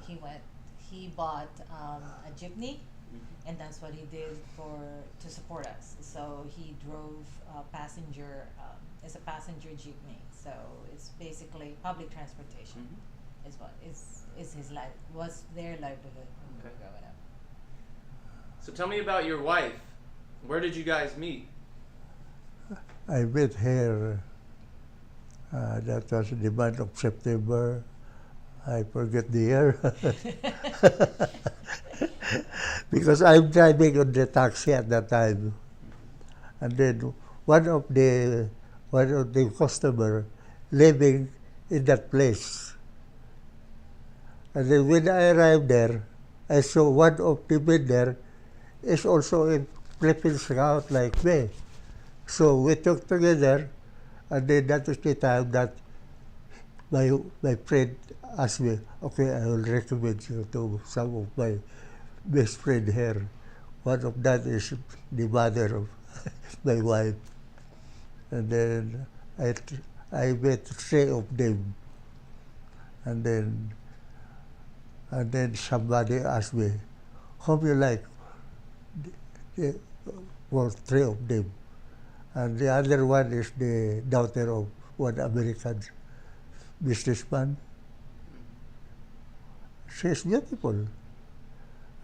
he bought a jeepney, and that's what he did to support us. So he drove passenger. It's a passenger jeepney. So it's basically public transportation. Is what is his life, was their livelihood when we were growing up. So tell me about your wife. Where did you guys meet? I met her, that was the month of September. I forget the year. Because I'm driving on the taxi at that time. And then one of the customer living in that place. And then when I arrived there, I saw one of the men there is also a Philippine scout like me. So we talked together, and then that was the time that my friend asked me, okay, I will recommend you to some of my best friend here. One of that is the mother of my wife. And then I met three of them. And then somebody asked me, how you like? Well, three of them. And the other one is the daughter of one American businessman. She's beautiful.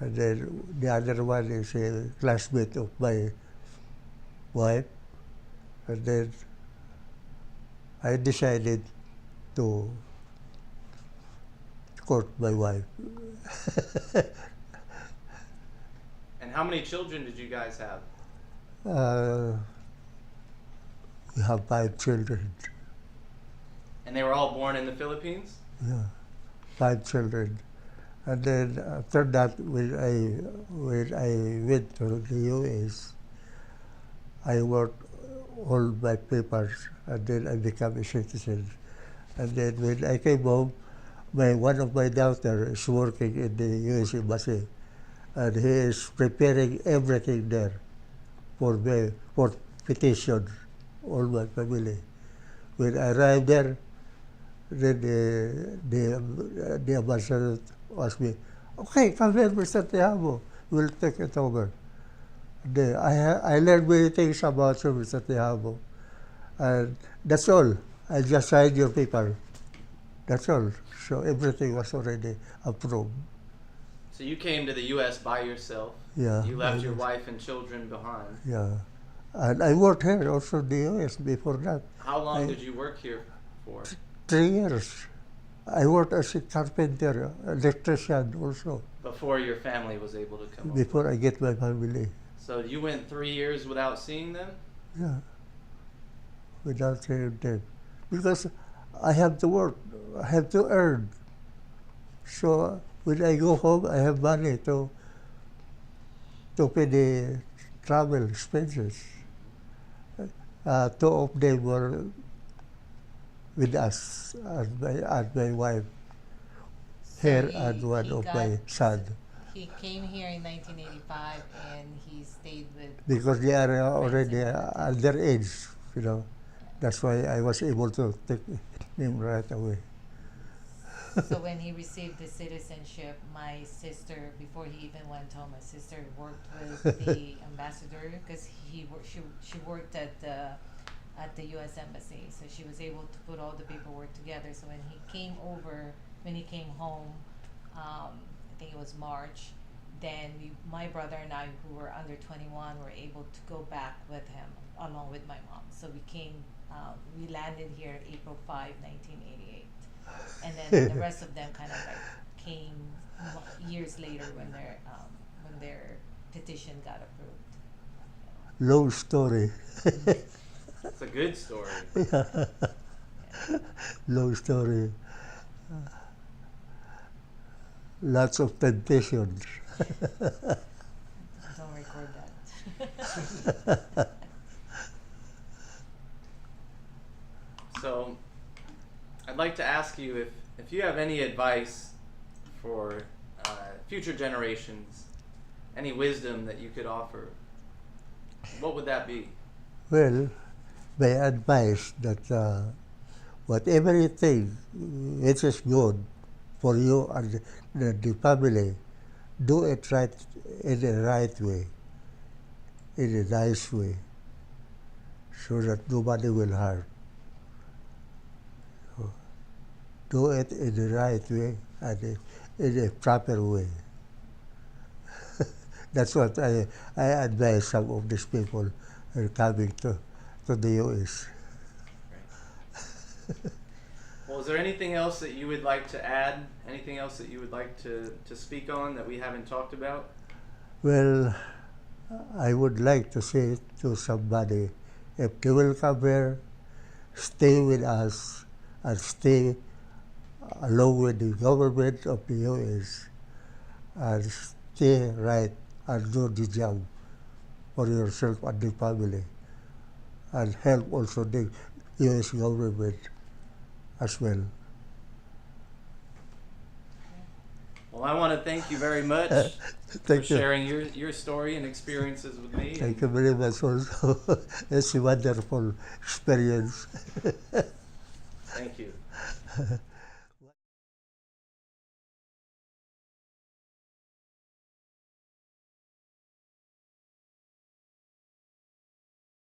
And then the other one is a classmate of my wife. And then I decided to court my wife. And how many children did you guys have? We have 5 children. And they were all born in the Philippines? Yeah, 5 children. And then after that, when I went to the U.S., I worked all my papers, and then I became a citizen. And then when I came home, one of my daughters is working in the U.S. Embassy. and he is preparing everything there for me, for petition, all my family. When I arrived there, then the ambassador asked me, okay, come here, Mr. Tijamo, we'll take it over. I learned many things about you, Mr. Tijamo. And that's all. I just signed your paper. That's all. So everything was already approved. So you came to the U.S. by yourself. Yeah. You left your wife and children behind. Yeah. And I worked here also in the U.S. before that. How long did you work here for? 3 years. I worked as a carpenter, electrician also, Before your family was able to come over. before I get my family. So you went 3 years without seeing them? Yeah. Without seeing them. Because I have to work, I have to earn. So when I go home, I have money to pay the travel expenses. 2 of them were with us, and my wife, here, and one of my son. He came here in 1985 and he stayed with. Because they are already underage, you know. That's why I was able to take him right away. So when he received the citizenship, my sister, before he even went home, my sister worked with the ambassador because she worked at the U.S. Embassy, so she was able to put all the paperwork together. So when he came home, I think it was March, then my brother and I, who were under 21, were able to go back with him along with my mom. So we landed here April 5, 1988. And then the rest of them kind of like came years later when their petition got approved. Long story. It's a good story. Yeah. Long story. Lots of temptations. Don't record that. So I'd like to ask you if you have any advice for future generations, any wisdom that you could offer, what would that be? Well, my advice that whatever you think it is good for you and the family, do it right in the right way, in a nice way, so that nobody will harm. Do it in the right way and in a proper way. That's what I advise some of these people who are coming to the U.S. Well, is there anything else that you would like to add? Anything else that you would like to speak on that we haven't talked about? Well, I would like to say to somebody, if they will come here, stay with us and stay along with the government of the U.S. and stay right and do the job for yourself and the family, and help also the U.S. government as well. Well, I want to thank you very much for Thank you. sharing your story and experiences with me. Thank you very much also. It's a wonderful experience. Thank you.